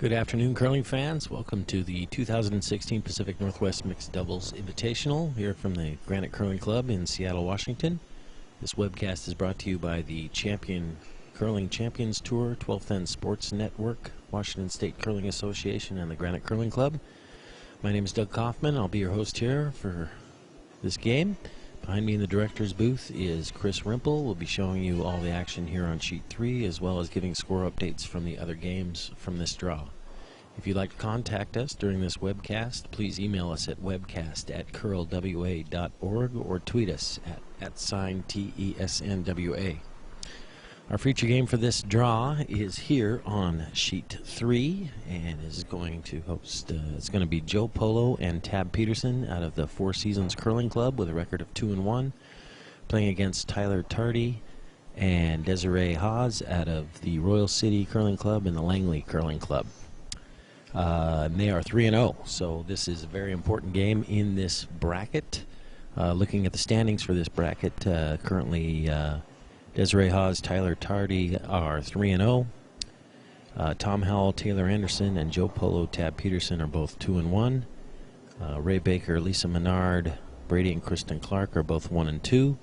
Good afternoon, curling fans. Welcome to the 2016 Pacific Northwest Mixed Doubles Invitational here from the Granite Curling Club in Seattle, Washington. This webcast is brought to you by the Curling Champions Tour, 12th End Sports Network, Washington State Curling Association, and the Granite Curling Club. My name is Doug Kaufman. I'll be your host here for this game. Behind me in the director's booth is Chris Rimple. We'll be showing you all the action here on Sheet 3, as well as giving score updates from the other games from this draw. If you'd like to contact us during this webcast, please email us at webcast@curlwa.org or tweet us at @TESNWA. Our feature game for this draw is here on Sheet 3 and is going to host, it's going to be Joe Polo and Tab Peterson out of the Four Seasons Curling Club with a record of 2-1, playing against Tyler Tardy and Desiree Haas out of the Royal City Curling Club and the Langley Curling Club. And they are 3-0, so this is a very important game in this bracket. Looking at the standings for this bracket, currently Desiree Haas, Tyler Tardy are 3-0. Tom Howell, Taylor Anderson, and Joe Polo, Tab Peterson are both 2-1. Ray Baker, Lisa Menard, Brady and Kristen Clark are both 1-2.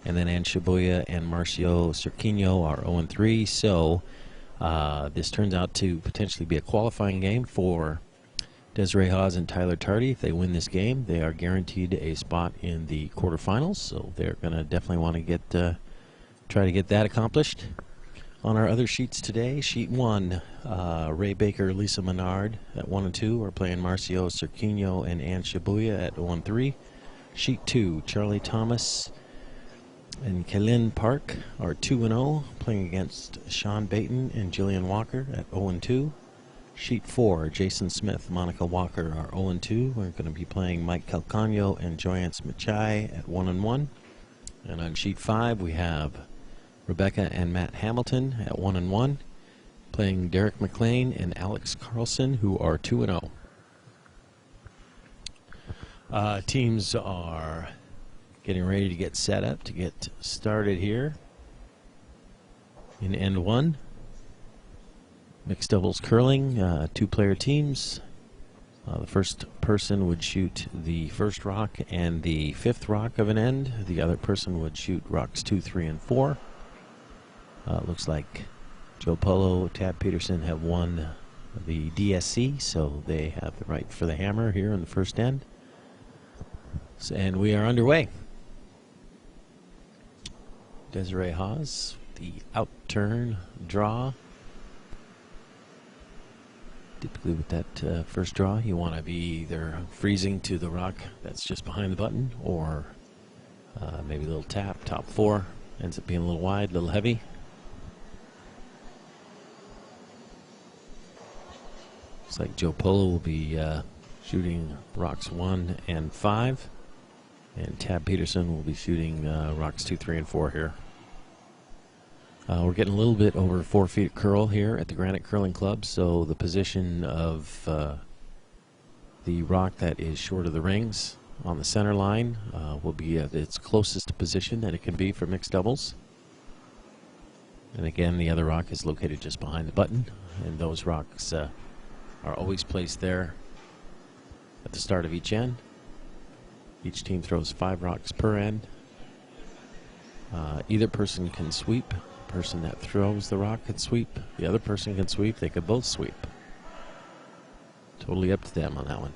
And then Ann Shibuya and Marcio Cerquino are 0-3. So this turns out to potentially be a qualifying game for Desiree Haas and Tyler Tardy. If they win this game, they are guaranteed a spot in the quarterfinals. So they're going to definitely want to try to get that accomplished. On our other sheets today, Sheet 1, Ray Baker, Lisa Menard at 1-2 are playing Marcio Cerquino and Ann Shibuya at 0-3. Sheet 2, Charlie Thomas and Kaylin Park are 2-0, playing against Sean Baton and Jillian Walker at 0-2. Sheet 4, Jason Smith, Monica Walker are 0-2. We're going to be playing Mike Calcagno and Joyance Machai at 1-1. And on Sheet 5, we have Rebecca and Matt Hamilton at 1-1, playing Derek McLean and Alex Carlson, who are 2-0. Teams are getting ready to get set up to get started here in End 1. Mixed doubles curling, two-player teams. The first person would shoot the first rock and the fifth rock of an end. The other person would shoot rocks 2, 3, and 4. Looks like Joe Polo, Tab Peterson have won the DSC, so they have the right for the hammer here in the first end. And we are underway. Desiree Haas, the out-turn draw. Typically with that first draw, you want to be either freezing to the rock that's just behind the button, or maybe a little tap, top 4. Ends up being a little wide, a little heavy. Looks like Joe Polo will be shooting rocks 1 and 5, and Tab Peterson will be shooting rocks 2, 3, and 4 here. We're getting a little bit over 4 feet of curl here at the Granite Curling Club, so the position of the rock that is short of the rings on the center line will be at its closest position that it can be for mixed doubles. And again, the other rock is located just behind the button, and those rocks are always placed there at the start of each end. Each team throws 5 rocks per end. Either person can sweep. The person that throws the rock can sweep. The other person can sweep. They could both sweep. Totally up to them on that one.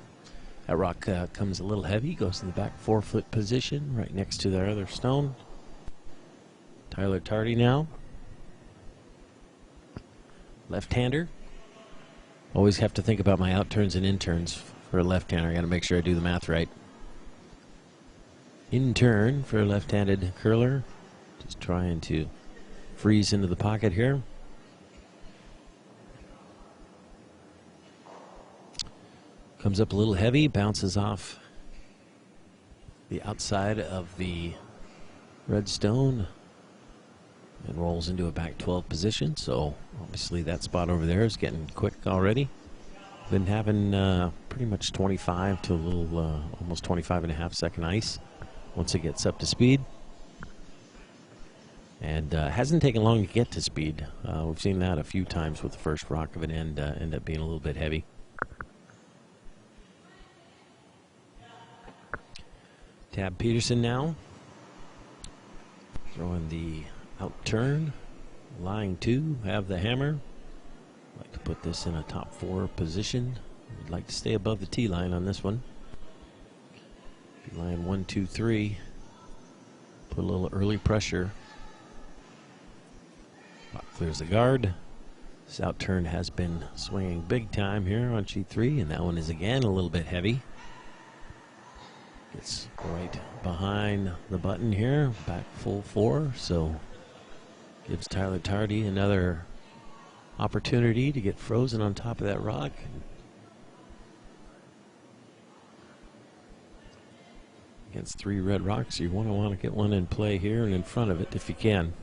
That rock comes a little heavy, goes to the back 4-foot position right next to their other stone. Tyler Tardy now. Left-hander. Always have to think about my out-turns and in-turns for a left-hander. I got to make sure I do the math right. In-turn for a left-handed curler. Just trying to freeze into the pocket here. Comes up a little heavy, bounces off the outside of the red stone and rolls into a back 12 position. So obviously that spot over there is getting quick already. Been having pretty much 25 to a little almost 25.5 second ice once it gets up to speed. And hasn't taken long to get to speed. We've seen that a few times with the first rock of an end end up being a little bit heavy. Tab Peterson now. Throwing the out turn. Lying 2, have the hammer. Like to put this in a top 4 position. Would like to stay above the tee line on this one. Line 1, 2, 3. Put a little early pressure. Clears the guard. This out turn has been swinging big time here on sheet 3, and that one is again a little bit heavy. Gets right behind the button here, back full 4, so gives Tyler Tardy another opportunity to get frozen on top of that rock. Against 3 red rocks, you want to get one in play here and in front of it if you can.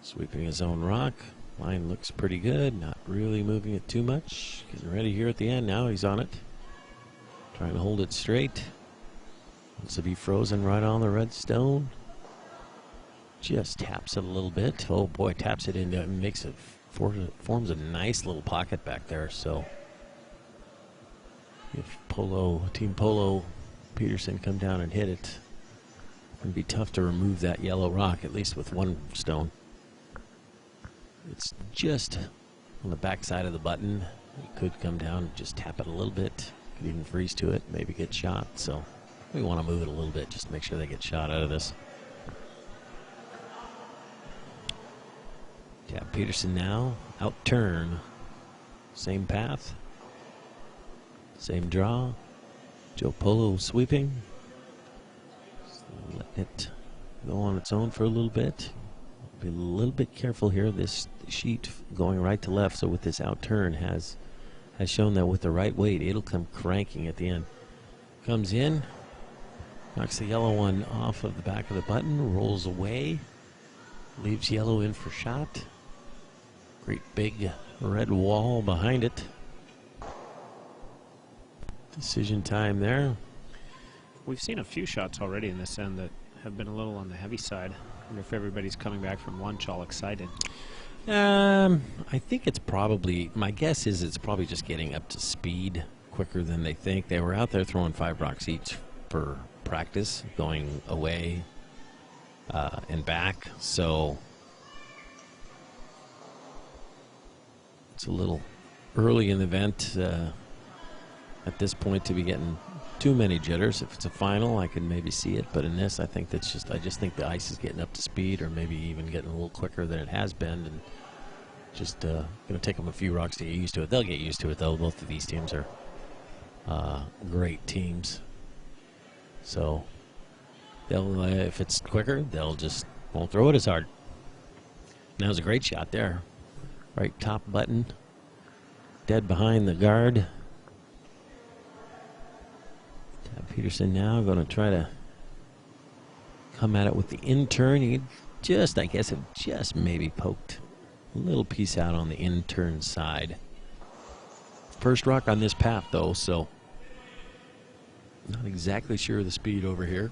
Sweeping his own rock. Line looks pretty good. Not really moving it too much. He's ready here at the end. Now he's on it. Trying to hold it straight. Wants to be frozen right on the red stone. Just taps it a little bit. Oh boy, taps it into it and makes it forms a nice little pocket back there. So if Team Polo Peterson come down and hit it, it'd be tough to remove that yellow rock, at least with one stone. It's just on the back side of the button. It could come down, just tap it a little bit. Could even freeze to it, maybe get shot. So we want to move it a little bit just to make sure they get shot out of this. Tab Peterson now, out turn. Same path. Same draw. Joe Polo sweeping. Letting it go on its own for a little bit. Be a little bit careful here. This sheet going right to left, so with this out turn has shown that with the right weight, it'll come cranking at the end. Comes in, knocks the yellow one off of the back of the button, rolls away, leaves yellow in for shot. Great big red wall behind it. Decision time there. We've seen a few shots already in this end that have been a little on the heavy side. I wonder if everybody's coming back from lunch all excited. I think it's probably, my guess is it's probably just getting up to speed quicker than they think. They were out there throwing 5 rocks each for practice, going away and back. So it's a little early in the event at this point to be getting too many jitters. If it's a final, I can maybe see it, but in this, I think that's just, I just think the ice is getting up to speed, or maybe even getting a little quicker than it has been, and just going to take them a few rocks to get used to it. They'll get used to it, though. Both of these teams are great teams, so they'll if it's quicker, they'll just won't throw it as hard. That was a great shot there, right top button, dead behind the guard. Peterson now going to try to come at it with the in turn. He just, I guess, have just maybe poked a little piece out on the in turn side. First rock on this path, though, so not exactly sure of the speed over here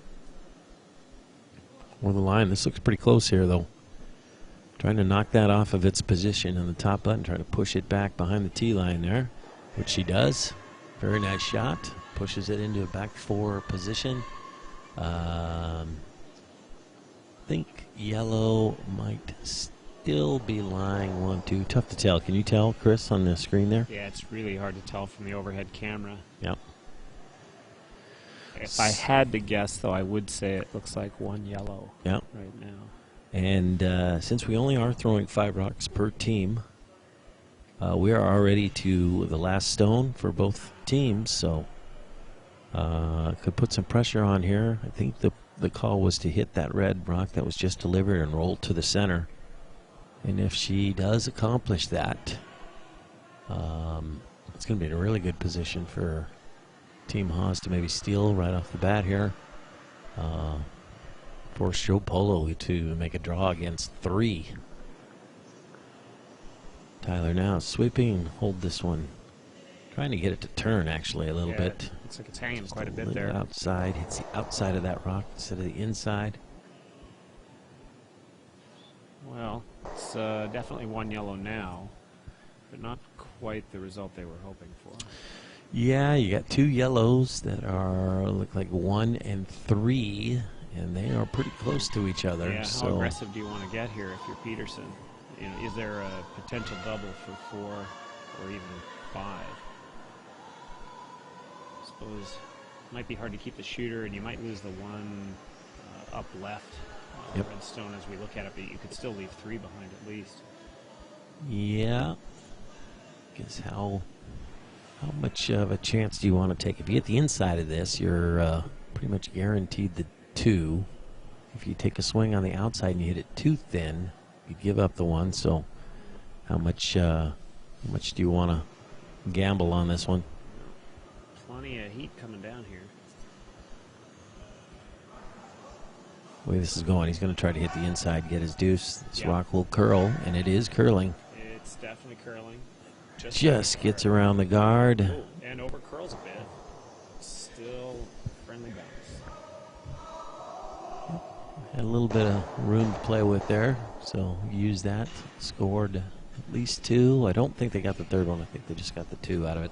or the line. This looks pretty close here, though. Trying to knock that off of its position on the top button, trying to push it back behind the tee line there, which she does. Very nice shot. Pushes it into a back 4 position. Think yellow might still be lying 1, 2. Tough to tell. Can you tell, Chris, on the screen there? Yeah, it's really hard to tell from the overhead camera. Yep. If I had to guess, though, I would say it looks like 1 yellow Yep. right now. And since we only are throwing 5 rocks per team, we are already to the last stone for both teams, so could put some pressure on here. I think the call was to hit that red rock that was just delivered and roll to the center. And if she does accomplish that, it's going to be in a really good position for Team Haas to maybe steal right off the bat here. Force Joe Polo to make a draw against 3. Tyler now sweeping, hold this one. Trying to get it to turn, actually, a little bit. Looks like it's hanging Just quite a bit little there. Outside, hits the outside of that rock instead of the inside. Well, it's definitely one yellow now, but not quite the result they were hoping for. Yeah, you got 2 yellows that are look like 1 and 3, and they are pretty close to each other. Yeah, so how aggressive do you want to get here if you're Peterson? You know, is there a potential double for 4 or even 5? I suppose it might be hard to keep the shooter, and you might lose the one up left redstone as we look at it, but you could still leave 3 behind at least. Yeah. Guess how much of a chance do you want to take? If you get the inside of this, you're pretty much guaranteed the 2. If you take a swing on the outside and you hit it too thin, you give up the 1. So how much do you want to gamble on this one? Plenty of heat coming down here. The way this is going, he's going to try to hit the inside, get his deuce. This rock will curl, and it is curling. It's definitely curling. Just gets around the guard. Oh, and over curls a bit. Still friendly bounce. Had a little bit of room to play with there, so use that. Scored at least 2. I don't think they got the 3rd one. I think they just got the 2 out of it.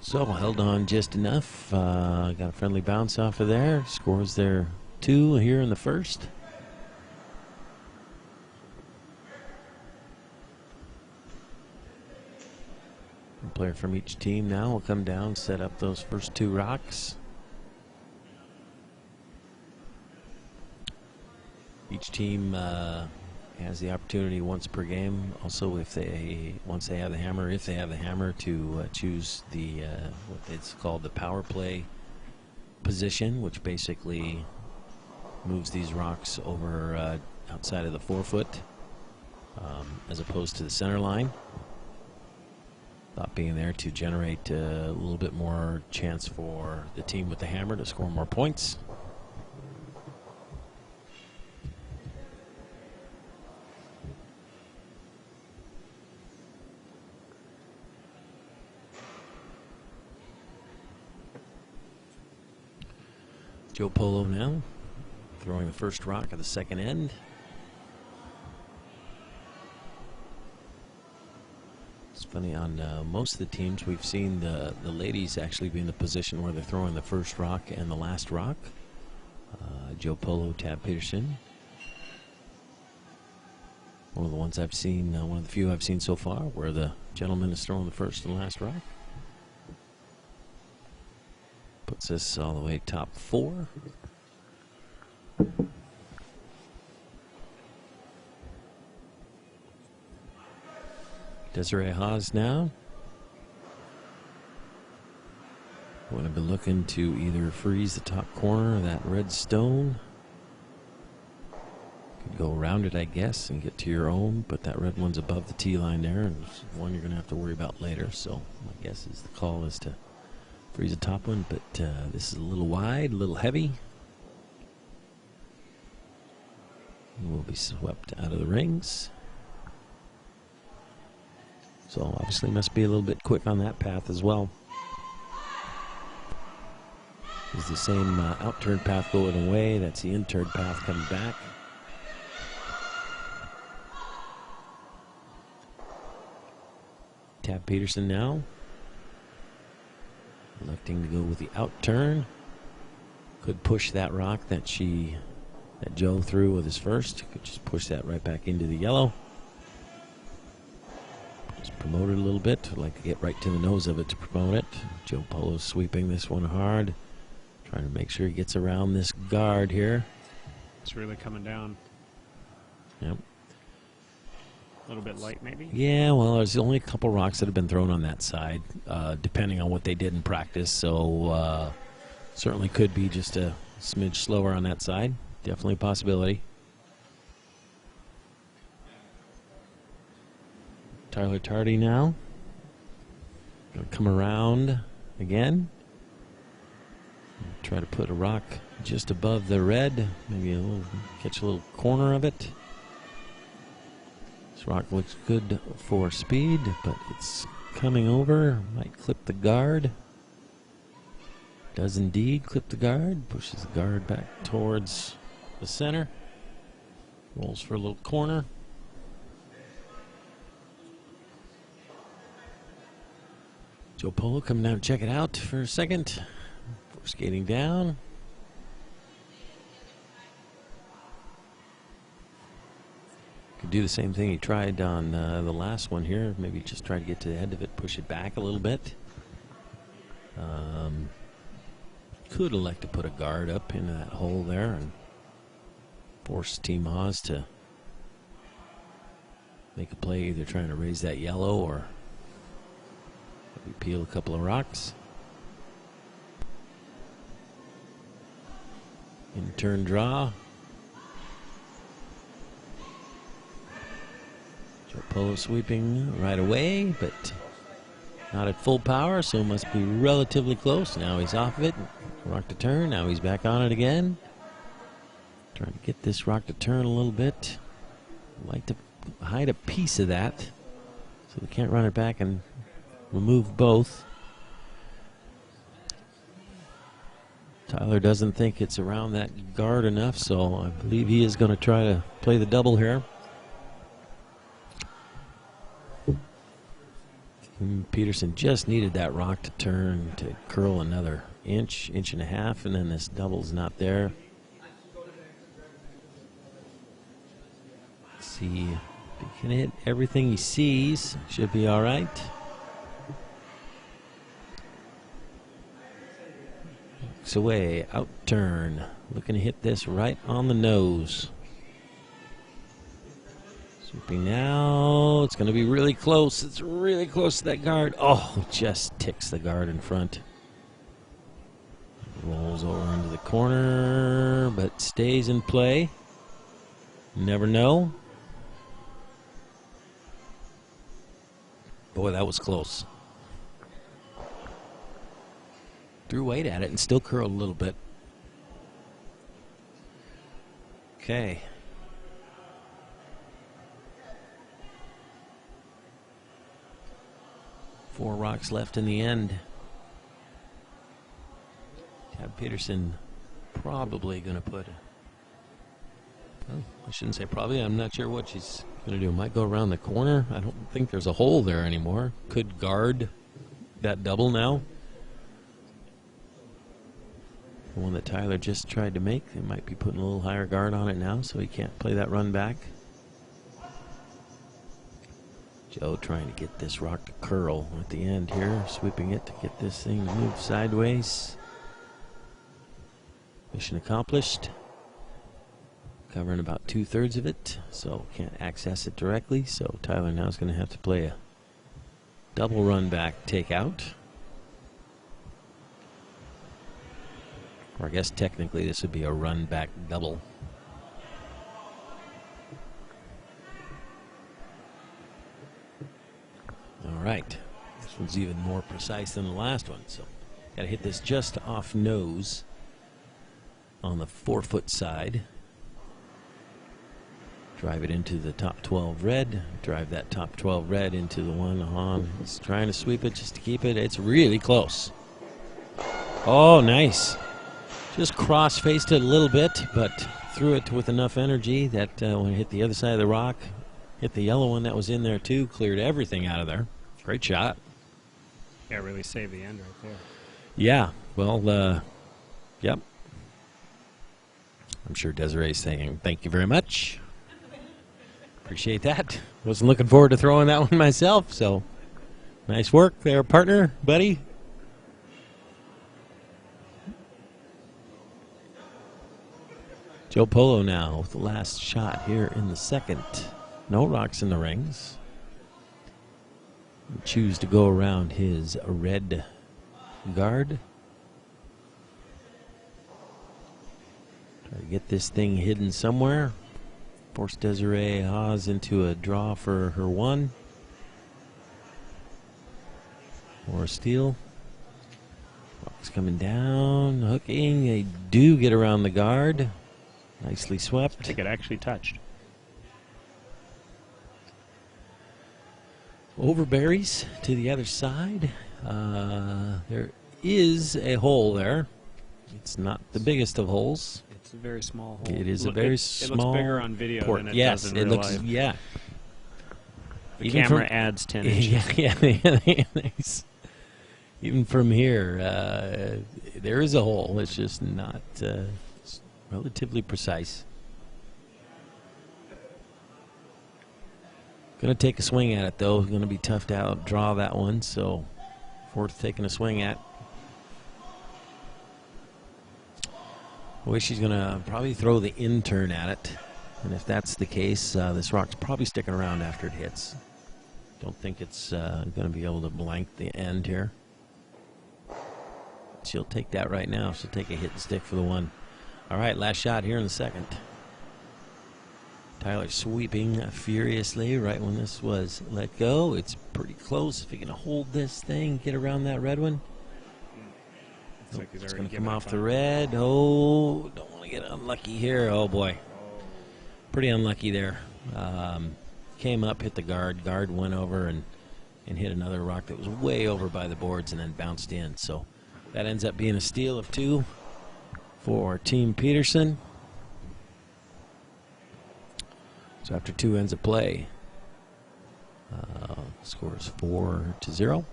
So held on just enough. Got a friendly bounce off of there. Scores their 2 here in the first. A player from each team now will come down, set up those first 2 rocks. Each team has the opportunity once per game. Also, once they have the hammer, to choose the what it's called the power play position, which basically moves these rocks over outside of the 4-foot as opposed to the center line. Thought being there to generate a little bit more chance for the team with the hammer to score more points. Joe Polo now throwing the first rock at the second end. It's funny, on most of the teams we've seen the ladies actually be in the position where they're throwing the first rock and the last rock. Joe Polo, Tab Peterson. One of the ones I've seen, one of the few I've seen so far, where the gentleman is throwing the first and last rock. Puts this all the way top 4. Desiree Haas now. Going to be looking to either freeze the top corner of that red stone. Could go around it, I guess, and get to your own, but that red one's above the tee line there, and it's one you're going to have to worry about later. So my guess is the call is to freeze the top one, but this is a little wide, a little heavy. We'll be swept out of the rings. So obviously must be a little bit quick on that path as well. Is the same out-turn path going away. That's the in-turn path coming back. Tab Peterson now. Electing to go with the out-turn. Could push that rock that Joe threw with his first. Could just push that right back into the yellow. Just promote it a little bit. I'd like to get right to the nose of it to promote it. Joe Polo's sweeping this one hard. Trying to make sure he gets around this guard here. It's really coming down. Yep. A little bit light, maybe? Yeah, well, there's only a couple rocks that have been thrown on that side, depending on what they did in practice. So certainly could be just a smidge slower on that side. Definitely a possibility. Tyler Tardy now. Gonna come around again. Try to put a rock just above the red. Maybe catch a little corner of it. This rock looks good for speed, but it's coming over. Might clip the guard. Does indeed clip the guard, pushes the guard back towards the center, rolls for a little corner. Joe Polo coming down to check it out for a second. Skating down. Could do the same thing he tried on the last one here. Maybe just try to get to the end of it, push it back a little bit. Could elect to put a guard up into that hole there and force Team Oz to make a play, either trying to raise that yellow or maybe peel a couple of rocks. In turn draw. Joe Polo sweeping right away, but not at full power, so must be relatively close. Now he's off of it. Rock to turn. Now he's back on it again. Trying to get this rock to turn a little bit. Like to hide a piece of that so we can't run it back and remove both. Tyler doesn't think it's around that guard enough, so I believe he is going to try to play the double here. Peterson just needed that rock to turn to curl another inch and a half, and then this double's not there. Let's see if he can hit everything he sees. Should be all right. Looks away, out turn. Looking to hit this right on the nose. Sweeping now. It's going to be really close. It's really close to that guard. Oh, just ticks the guard in front. Rolls over into the corner, but stays in play. Never know. Boy, that was close. Threw weight at it and still curled a little bit. Okay. Four rocks left in the end. Tab Peterson probably going to put, well, I shouldn't say probably, I'm not sure what she's going to do. Might go around the corner. I don't think there's a hole there anymore. Could guard that double now. The one that Tyler just tried to make. They might be putting a little higher guard on it now, so he can't play that run back. Joe trying to get this rock to curl at the end here, sweeping it to get this thing to move sideways. Mission accomplished. Covering about 2/3 of it, so can't access it directly. So Tyler now is going to have to play a double run back takeout. Or I guess technically this would be a run back double. All right, this one's even more precise than the last one, so got to hit this just off nose on the 4-foot side. Drive it into the top 12 red. Drive that top 12 red into the one on. He's trying to sweep it just to keep it. It's really close. Oh, nice. Just cross-faced it a little bit, but threw it with enough energy that when it hit the other side of the rock, hit the yellow one that was in there too, cleared everything out of there. Great shot. Yeah, really saved the end right there. Yeah, well, yep. I'm sure Desiree's saying thank you very much. Appreciate that. Wasn't looking forward to throwing that one myself, so nice work there, partner, buddy. Joe Polo now with the last shot here in the second. No rocks in the rings. Choose to go around his red guard. Try to get this thing hidden somewhere. Force Desiree Haas into a draw for her one. Or a steal. Rock's coming down, hooking. They do get around the guard. Nicely swept. I think it actually touched. Overberries to the other side. There is a hole there. It's not the biggest of holes. It's a very small hole. It is a very small. It looks bigger on video port. than it yes, does in it real looks. life. Yeah. The Even camera from, adds 10 inches. Yeah. Even from here, there is a hole. It's just not it's relatively precise. Going to take a swing at it, though. It's going to be tough to outdraw that one, so worth taking a swing at. Boy, she's going to probably throw the in-turn at it. And if that's the case, this rock's probably sticking around after it hits. Don't think it's going to be able to blank the end here. She'll take that right now. She'll take a hit and stick for the one. All right, last shot here in the second. Tyler sweeping furiously right when this was let go. It's pretty close. If he can hold this thing, get around that red one. Like it's going to come off the red. Oh, don't want to get unlucky here. Oh, boy. Pretty unlucky there. Came up, hit the guard. Guard went over and hit another rock that was way over by the boards and then bounced in. So that ends up being a steal of 2 for Team Peterson. So after 2 ends of play, score is 4-0.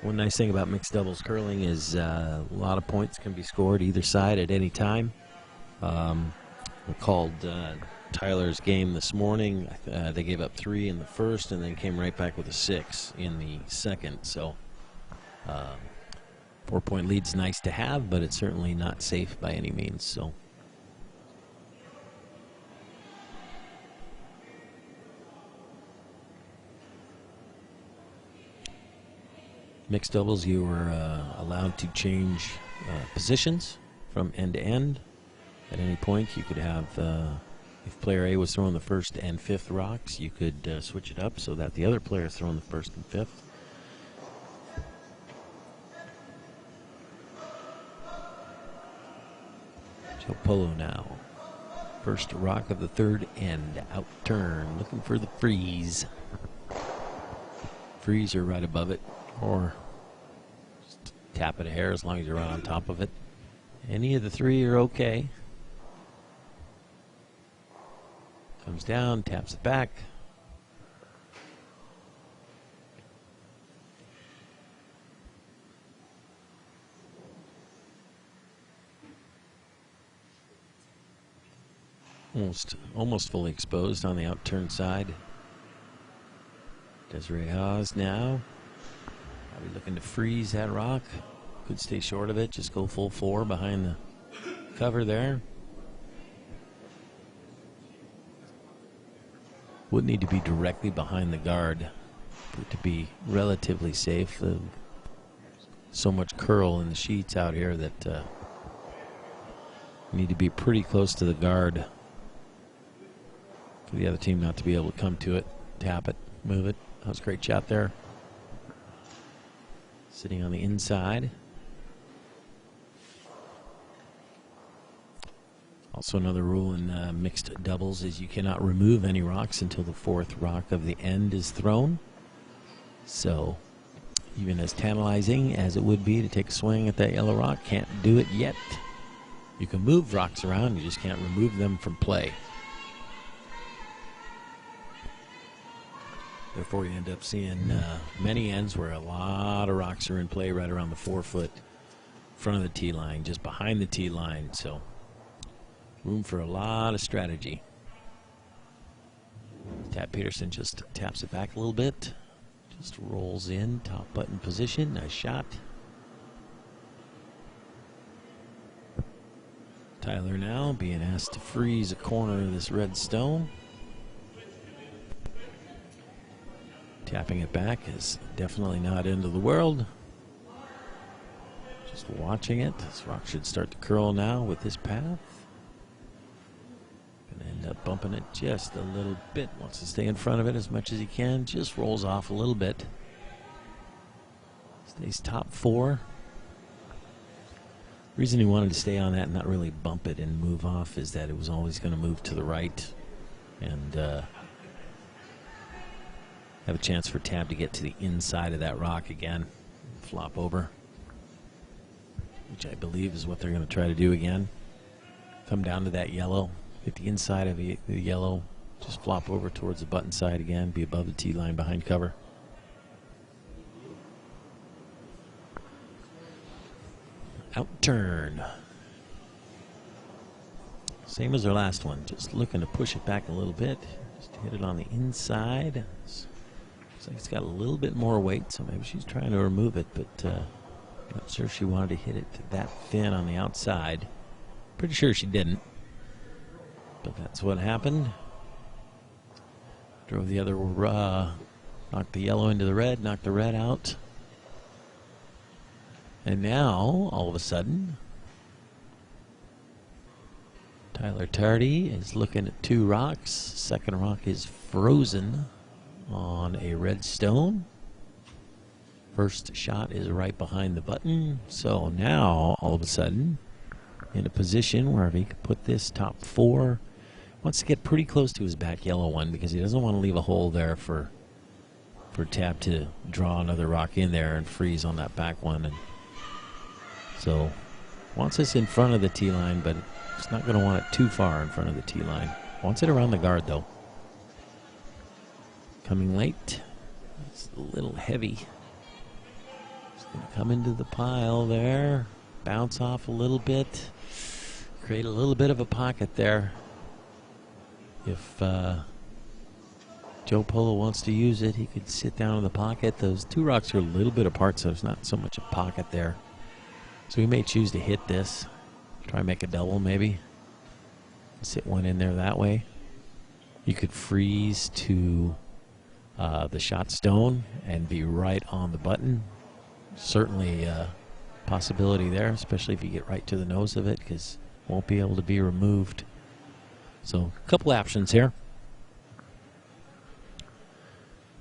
One nice thing about mixed doubles curling is a lot of points can be scored either side at any time. We called Tyler's game this morning. They gave up 3 in the first and then came right back with a 6 in the second. So 4-point lead's nice to have, but it's certainly not safe by any means. So. Mixed doubles, you were allowed to change positions from end to end. At any point, you could have, if player A was throwing the first and fifth rocks, you could switch it up so that the other player is throwing the first and fifth. Joe Polo now. First rock of the third end, out turn, looking for the freeze. Freeze or right above it, or just tap it a hair as long as you're right on top of it. Any of the 3 are okay. Comes down, taps it back. Almost fully exposed on the outturn side. Desiree Haas now. Probably looking to freeze that rock. Could stay short of it. Just go full 4 behind the cover there. Would need to be directly behind the guard for it to be relatively safe. So much curl in the sheets out here that you need to be pretty close to the guard for the other team not to be able to come to it, tap it, move it. That was a great shot there. Sitting on the inside. Also another rule in mixed doubles is you cannot remove any rocks until the 4th rock of the end is thrown. So even as tantalizing as it would be to take a swing at that yellow rock, can't do it yet. You can move rocks around, you just can't remove them from play. Therefore, you end up seeing many ends where a lot of rocks are in play right around the 4-foot front of the tee line, just behind the tee line. So, room for a lot of strategy. Tat Peterson just taps it back a little bit. Just rolls in, top button position. Nice shot. Tyler now being asked to freeze a corner of this red stone. Tapping it back is definitely not end of the world. Just watching it. This rock should start to curl now with this path. Gonna end up bumping it just a little bit. Wants to stay in front of it as much as he can. Just rolls off a little bit. Stays top 4. The reason he wanted to stay on that and not really bump it and move off is that it was always going to move to the right. And have a chance for Tab to get to the inside of that rock again. Flop over, which I believe is what they're going to try to do again. Come down to that yellow, hit the inside of the yellow, just flop over towards the button side again, be above the tee line behind cover. Out turn. Same as our last one, just looking to push it back a little bit. Just hit it on the inside. Looks like it's got a little bit more weight, so maybe she's trying to remove it, but not sure if she wanted to hit it that thin on the outside. Pretty sure she didn't, but that's what happened. Drove the other, knocked the yellow into the red, knocked the red out. And now, all of a sudden, Tyler Tardy is looking at two rocks. Second rock is frozen on a red stone. First shot is right behind the button. So now, all of a sudden, in a position where if he could put this top four, wants to get pretty close to his back yellow one because he doesn't want to leave a hole there for Tab to draw another rock in there and freeze on that back one. And so wants this in front of the tee line, but it's not going to want it too far in front of the tee line. Wants it around the guard though. Coming late. It's a little heavy. It's going to come into the pile there. Bounce off a little bit. Create a little bit of a pocket there. If Joe Polo wants to use it, he could sit down in the pocket. Those two rocks are a little bit apart, so there's not so much a pocket there. So he may choose to hit this. Try and make a double maybe. Sit one in there that way. You could freeze to the shot stone and be right on the button. Certainly a possibility there, especially if you get right to the nose of it, because it won't be able to be removed. So a couple options here.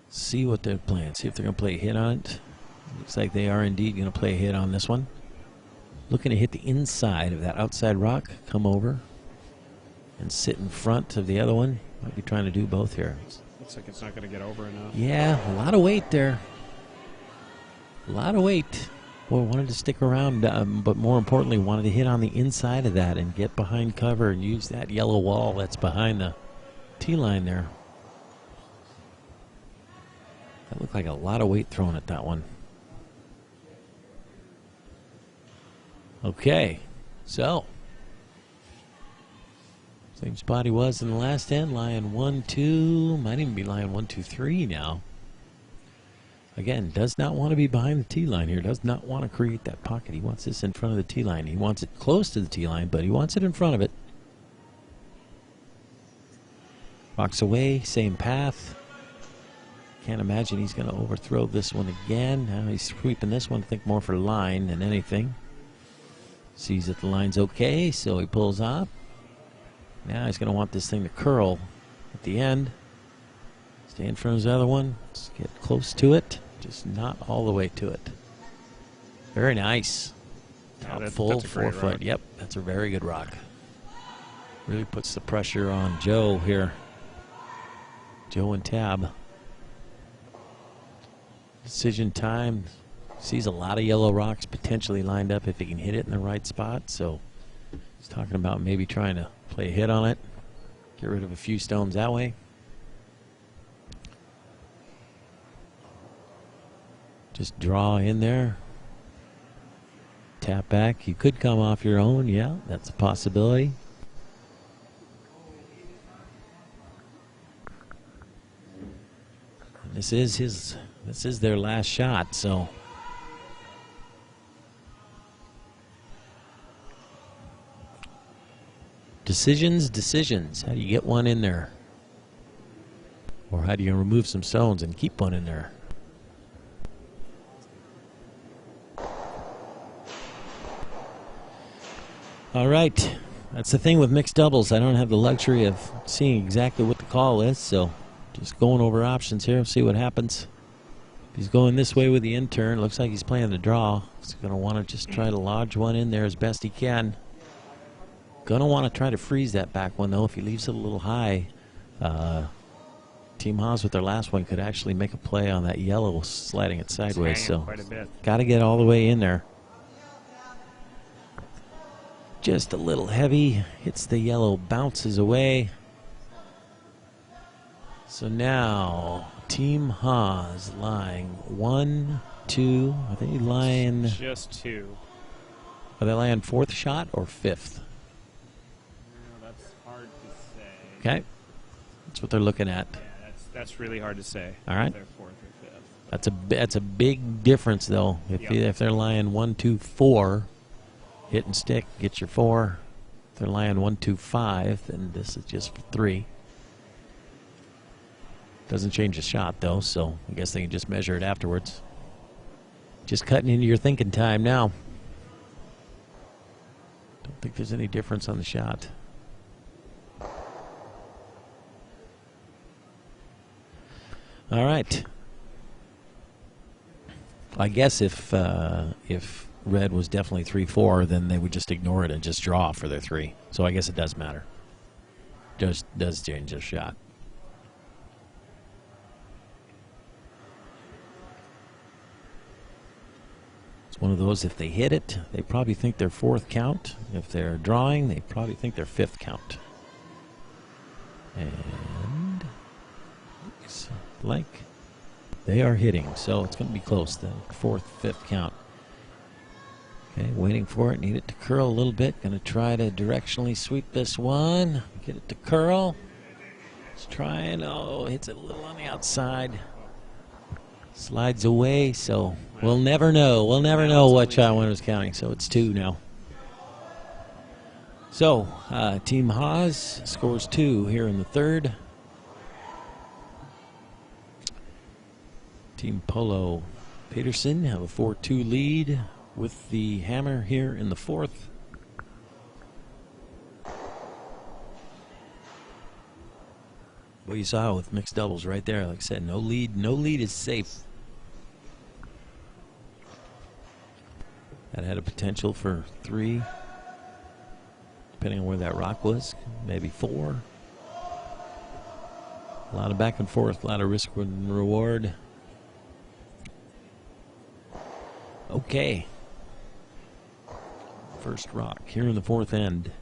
See what they're playing. See if they're going to play a hit on it. Looks like they are indeed going to play a hit on this one. Looking to hit the inside of that outside rock. Come over and sit in front of the other one. Might be trying to do both here. Looks like it's not going to get over enough. Yeah, a lot of weight there. A lot of weight. Boy, wanted to stick around, but more importantly, wanted to hit on the inside of that and get behind cover and use that yellow wall that's behind the tee line there. That looked like a lot of weight thrown at that one. Okay, so same spot he was in the last end, lying 1-2, might even be lying 1-2-3 now. Again, does not want to be behind the tee line here, does not want to create that pocket. He wants this in front of the tee line. He wants it close to the tee line, but he wants it in front of it. Rocks away, same path. Can't imagine he's going to overthrow this one again. Now he's sweeping this one, I think more for line than anything. Sees that the line's okay, so he pulls off. Now he's going to want this thing to curl at the end. Stay in front of his other one. Let's get close to it, just not all the way to it. Very nice. Top full, 4 foot. Rock. Yep, that's a very good rock. Really puts the pressure on Joe here. Joe and Tab. Decision time. Sees a lot of yellow rocks potentially lined up if he can hit it in the right spot. So he's talking about maybe trying to play a hit on it. Get rid of a few stones that way. Just draw in there. Tap back. You could come off your own. Yeah, that's a possibility. And this is their last shot, so decisions. How do you get one in there? Or how do you remove some stones and keep one in there? All right, that's the thing with mixed doubles. I don't have the luxury of seeing exactly what the call is, so just going over options here, see what happens. If he's going this way with the in turn, looks like he's playing the draw. He's going to want to just try to lodge one in there as best he can. Going to want to try to freeze that back one, though. If he leaves it a little high, Team Haas with their last one could actually make a play on that yellow sliding it sideways. So quite a bit. Got to get all the way in there. Just a little heavy. Hits the yellow, bounces away. So now Team Haas lying 1, 2. Are they lying? Just 2. Are they lying 4th shot or 5th? That's hard to say. Okay. That's what they're looking at. Yeah, that's really hard to say. All right. If they're 4th or 5th. That's a big difference, though. If they're lying 1, 2, 4, hit and stick, get your 4. If they're lying 1, 2, 5, then this is just 3. Doesn't change the shot, though, so I guess they can just measure it afterwards. Just cutting into your thinking time now. Don't think there's any difference on the shot. All right. I guess if red was definitely 3-4, then they would just ignore it and just draw for their 3. So I guess it does matter. Does change their shot. It's one of those, if they hit it, they probably think their 4th count. If they're drawing, they probably think their 5th count. And looks like they are hitting, so it's going to be close, the 4th, 5th count. Okay, waiting for it. Need it to curl a little bit. Going to try to directionally sweep this one. Get it to curl. It's trying. Oh, hits it a little on the outside. Slides away, so we'll never know. We'll never know what shot one was counting, so it's 2 now. So, Team Haas scores 2 here in the 3rd. Team Polo Peterson have a 4-2 lead with the hammer here in the 4th. Well, you saw with mixed doubles right there. Like I said, no lead is safe. That had a potential for 3, depending on where that rock was, maybe 4. A lot of back and forth, a lot of risk and reward. Okay. First rock here in the 4th end.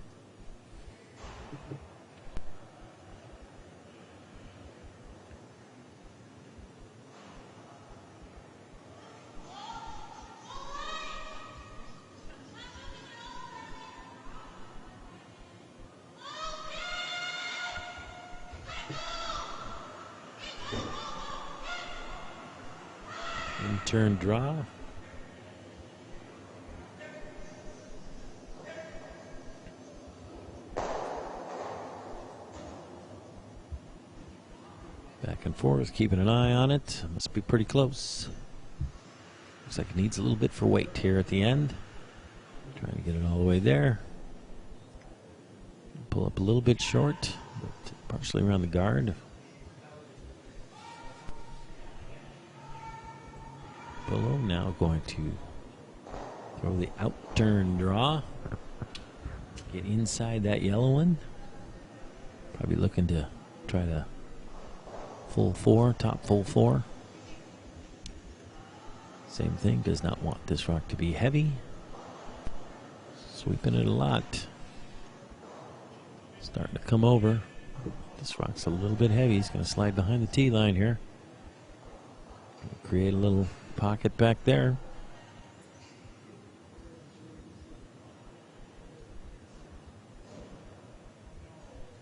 In-turn draw. Back and forth, keeping an eye on it. Must be pretty close. Looks like it needs a little bit for weight here at the end. Trying to get it all the way there. Pull up a little bit short, but partially around the guard. Polo now going to throw the out-turn draw. Get inside that yellow one. Probably looking to try to full 4, top full 4. Same thing, does not want this rock to be heavy. Sweeping it a lot. Starting to come over. This rock's a little bit heavy. He's going to slide behind the tee line here. Create a little pocket back there.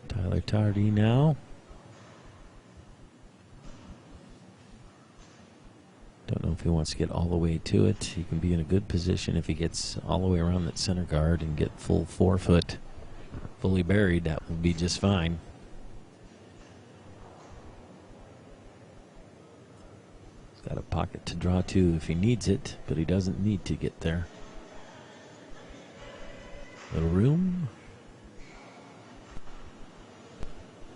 Tyler Tardy now. Don't know if he wants to get all the way to it. He can be in a good position if he gets all the way around that center guard and get full 4 foot fully buried. That will be just fine. He's got a pocket to draw to if he needs it, but he doesn't need to get there. Little room.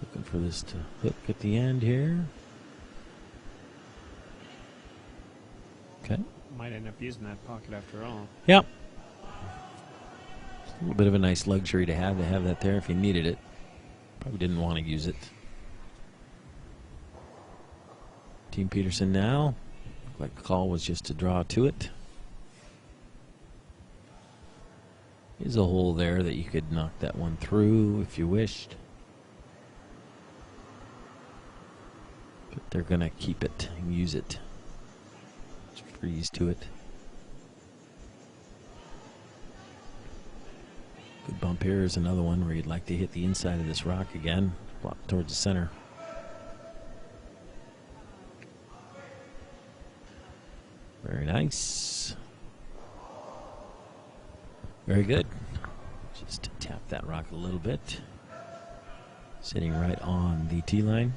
Looking for this to hook at the end here. Okay. Might end up using that pocket after all. Yep. A little bit of a nice luxury to have that there if you needed it. Probably didn't want to use it. Team Peterson now. Looked like the call was just to draw to it. There's a hole there that you could knock that one through if you wished. But they're going to keep it and use it. Just freeze to it. Good bump here is another one where you'd like to hit the inside of this rock again. Flop towards the center. Very nice. Very good. Just tap that rock a little bit. Sitting right on the tee line.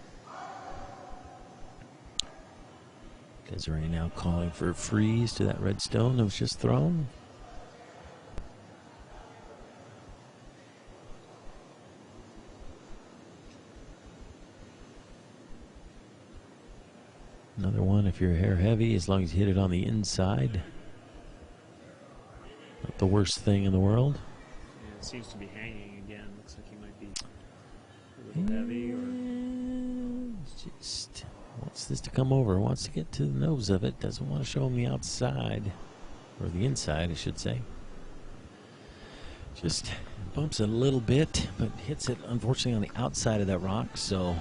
Desiree now calling for a freeze to that red stone that was just thrown. Another one if you're hair heavy, as long as you hit it on the inside. Not the worst thing in the world. Yeah, it seems to be hanging again. Looks like he might be a little heavy. Or just wants this to come over. Wants to get to the nose of it. Doesn't want to show him the outside. Or the inside, I should say. Just bumps it a little bit, but hits it, unfortunately, on the outside of that rock. So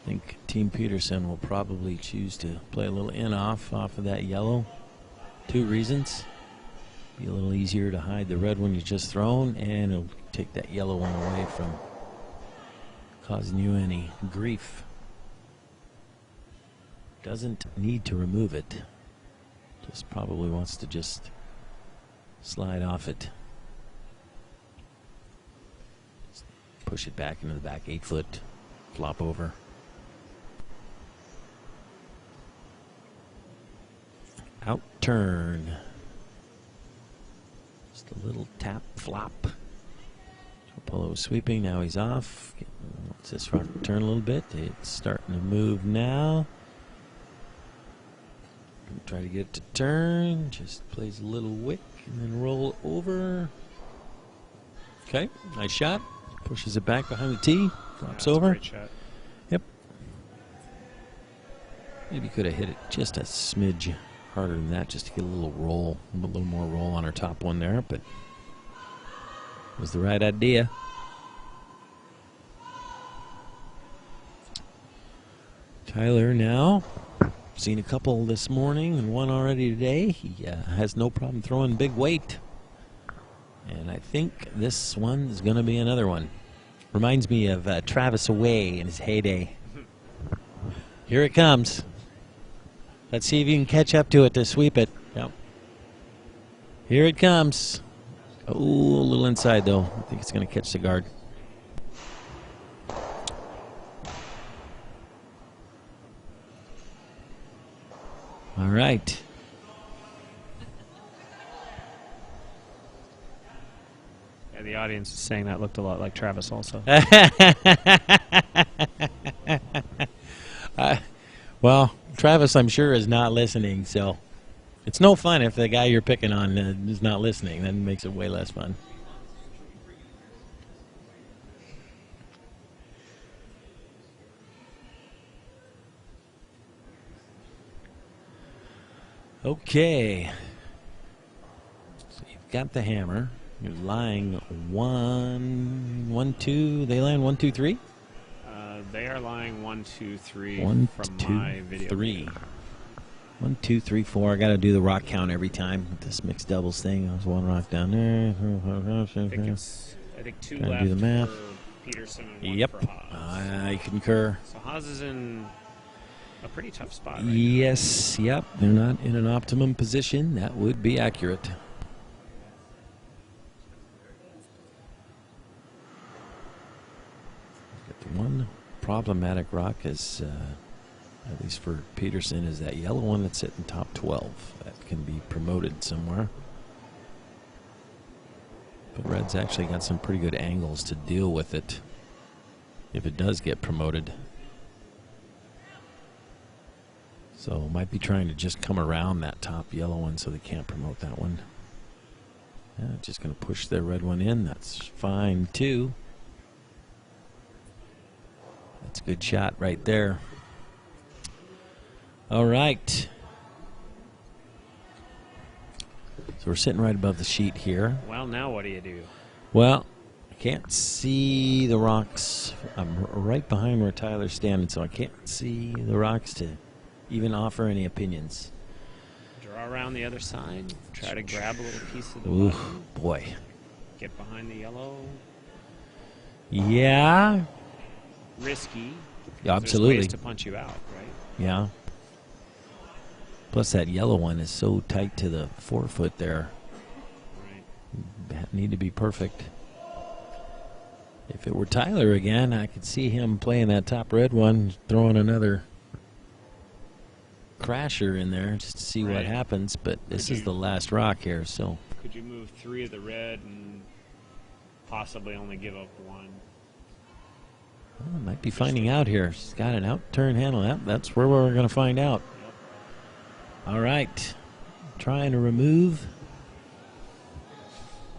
I think Team Peterson will probably choose to play a little off of that yellow. 2 reasons. Be a little easier to hide the red one you just thrown, and it'll take that yellow one away from causing you any grief. Doesn't need to remove it. Just probably wants to just slide off it. Just push it back into the back 8 foot. Flop over. Out turn. Just a little tap flop. Polo sweeping, now he's off. Wants this rock to turn a little bit. It's starting to move now. Try to get it to turn. Just plays a little wick and then roll over. Okay, nice shot. Pushes it back behind the tee. Flops over. Great shot. Yep. Maybe could have hit it just a smidge harder than that, just to get a little roll, a little more roll on our top one there, but it was the right idea. Tyler now, seen a couple this morning and one already today. He has no problem throwing big weight, and I think this one is going to be another one. Reminds me of Travis Away in his heyday. Here it comes. Let's see if you can catch up to it to sweep it. Yep. Here it comes. Oh, a little inside though. I think it's going to catch the guard. All right. Yeah, the audience is saying that looked a lot like Travis also. Well, Travis, I'm sure, is not listening, so it's no fun if the guy you're picking on is not listening. That makes it way less fun. Okay. So you've got the hammer. You're lying 1, 2. They land 1, 2, 3? They are lying 1, 2, 3 1, from 2, my video. 3. 1, 2, 3, 4. I got to do the rock count every time with this mixed doubles thing. There's one rock down there. I think 2 Trying to left do the math. for Peterson and 1 Yep. for Haas. I concur. So Haas is in a pretty tough spot right Yes, yep. They're not in an optimum position. That would be accurate. Got the one problematic rock is, at least for Peterson, is that yellow one that's sitting top 12. That can be promoted somewhere. But Red's actually got some pretty good angles to deal with it if it does get promoted. So might be trying to just come around that top yellow one so they can't promote that one. Yeah, just going to push their red one in. That's fine too. That's a good shot right there. All right. So we're sitting right above the sheet here. Well, now what do you do? Well, I can't see the rocks. I'm right behind where Tyler's standing, so I can't see the rocks to even offer any opinions. Draw around the other side. Try to grab a little piece of the Ooh, button. boy. Get behind the yellow. Yeah. Risky. Yeah, absolutely. There's ways to punch you out, right? Yeah. Plus that yellow one is so tight to the forefoot there. Right. Need to be perfect. If it were Tyler again, I could see him playing that top red one, throwing another crasher in there just to see what happens. But this is the last rock here, so. Could you move 3 of the red and possibly only give up 1? Well, might be finding out here. He's got an out-turn handle. That's where we're going to find out. Yep. All right. Trying to remove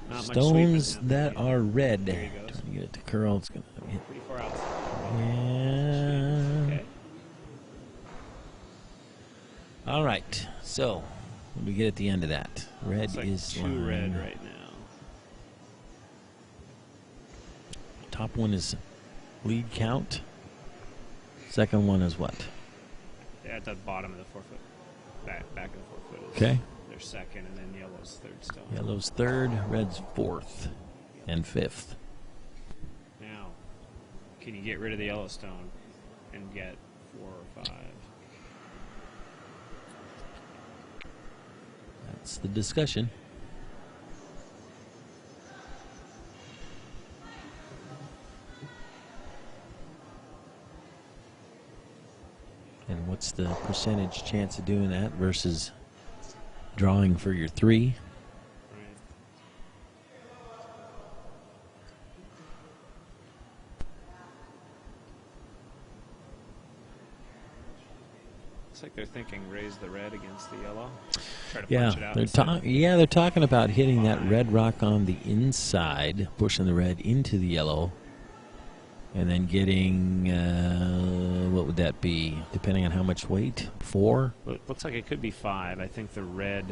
Not stones much that are red. There he goes. Trying to get it to curl. It's going to hit. Pretty far out. Yeah. Okay. All right. So, what do we get at the end of that? Red Looks like is 2 line. red right now. Top one is lead count. Second one is what? Yeah, at the bottom of the forefoot. Back of the forefoot. Okay. They're second, and then yellow's third still. Yellow's third, red's fourth, and fifth. Now, can you get rid of the Yellowstone and get 4 or 5? That's the discussion. And what's the percentage chance of doing that versus drawing for your 3? Right. Looks like they're thinking raise the red against the yellow. Try to punch it out. They're talking about hitting that red rock on the inside, pushing the red into the yellow, and then getting, what would that be, depending on how much weight? 4? Looks like it could be 5. I think the red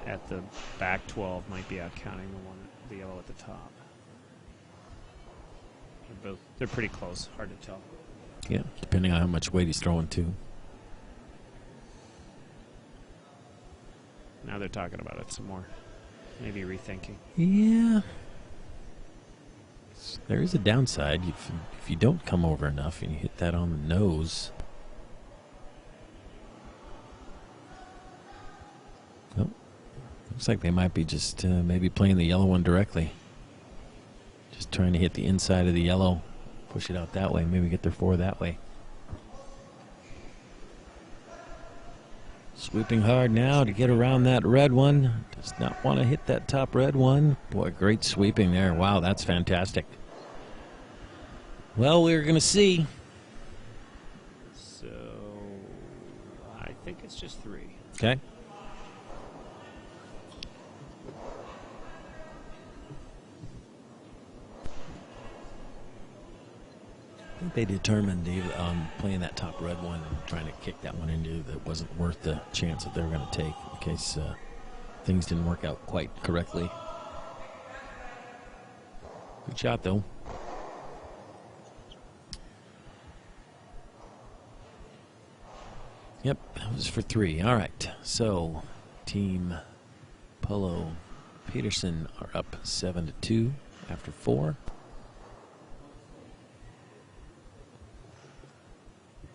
at the back 12 might be outcounting the yellow at the top. They're pretty close. Hard to tell. Yeah, depending on how much weight he's throwing too. Now they're talking about it some more. Maybe rethinking. Yeah. There is a downside. If you don't come over enough and you hit that on the nose. Nope. Looks like they might be just maybe playing the yellow one directly. Just trying to hit the inside of the yellow. Push it out that way. Maybe get their 4 that way. Sweeping hard now to get around that red one. Does not want to hit that top red one. Boy, great sweeping there. Wow, that's fantastic. Well, we're going to see. So I think it's just 3. Okay. I think they determined playing that top red one and trying to kick that one into that wasn't worth the chance that they were going to take in case things didn't work out quite correctly. Good shot, though. Yep, that was for 3. All right, so Team Polo Peterson are up 7-2 after 4.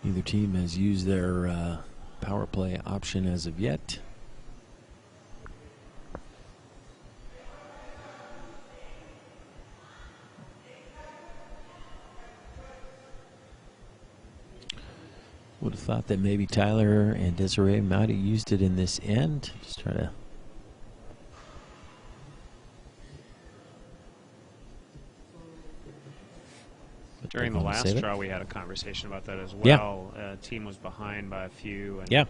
Neither team has used their power play option as of yet. Would have thought that maybe Tyler and Desiree might have used it in this end. Just try to. During the last draw, we had a conversation about that as well. Yeah. Team was behind by a few and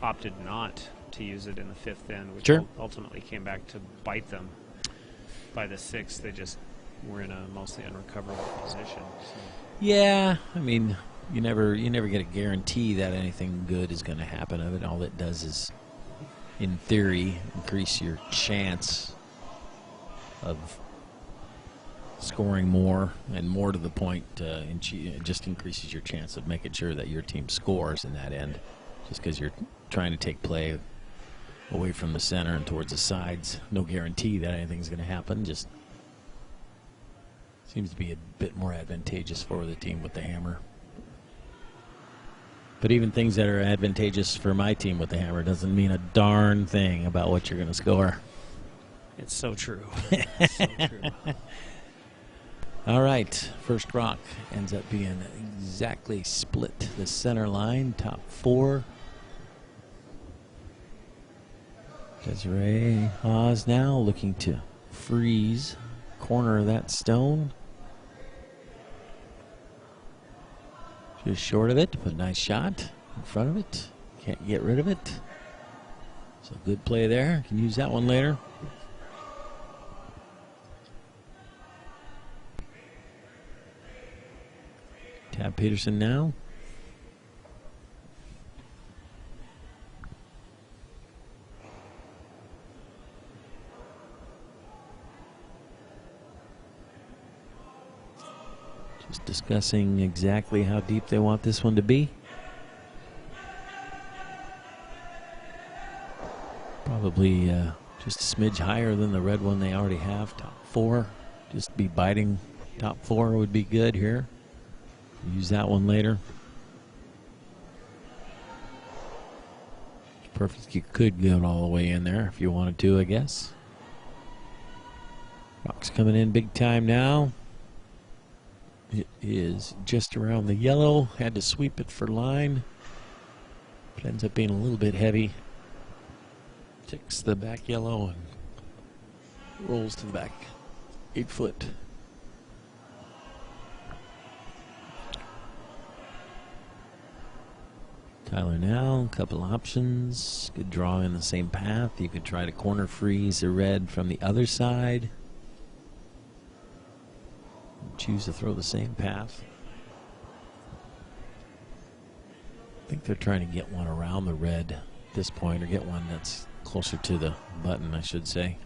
opted not to use it in the 5th end, which ultimately came back to bite them. By the 6th, they just were in a mostly unrecoverable position. So. Yeah, I mean, you never get a guarantee that anything good is going to happen of it. All it does is, in theory, increase your chance of scoring more, and more to the point, it just increases your chance of making sure that your team scores in that end, just because you're trying to take play away from the center and towards the sides. No guarantee that anything's going to happen, just seems to be a bit more advantageous for the team with the hammer. But even things that are advantageous for my team with the hammer doesn't mean a darn thing about what you're going to score. It's so true. It's so true. All right, first rock ends up being exactly split the center line, top 4. Desiree Haas now looking to freeze corner of that stone. Just short of it, but nice shot in front of it. Can't get rid of it. So good play there. Can use that one later. Tab Peterson now. Just discussing exactly how deep they want this one to be. Probably just a smidge higher than the red one they already have. Top 4. Just be biting top 4 would be good here. Use that one later. Perfect. You could get all the way in there if you wanted to, I guess. Rock's coming in big time now. It is just around the yellow. Had to sweep it for line. It ends up being a little bit heavy. Ticks the back yellow and rolls to the back 8 foot. Tyler now, a couple options. Could draw in the same path. You could try to corner freeze the red from the other side. Choose to throw the same path. I think they're trying to get one around the red at this point, or get one that's closer to the button, I should say.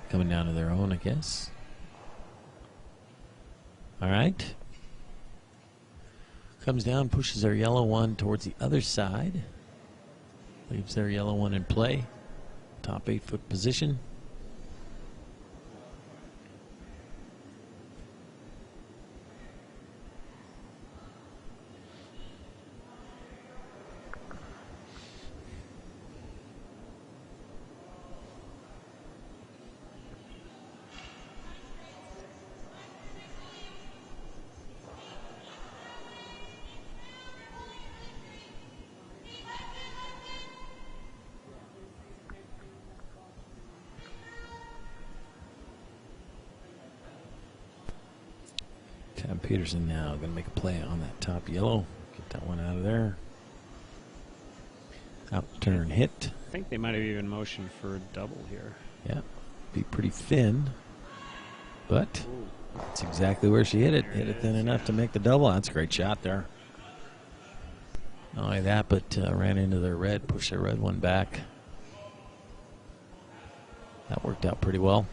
Coming down to their own, I guess. All right. Comes down, pushes their yellow one towards the other side. Leaves their yellow one in play. Top 8 foot position. Tab Peterson now going to make a play on that top yellow. Get that one out of there. Out turn hit. I think they might have even motioned for a double here. Yeah, be pretty thin. But that's exactly where she hit it. Hit it thin enough to make the double. That's a great shot there. Not only that, but ran into their red, pushed their red one back. That worked out pretty well.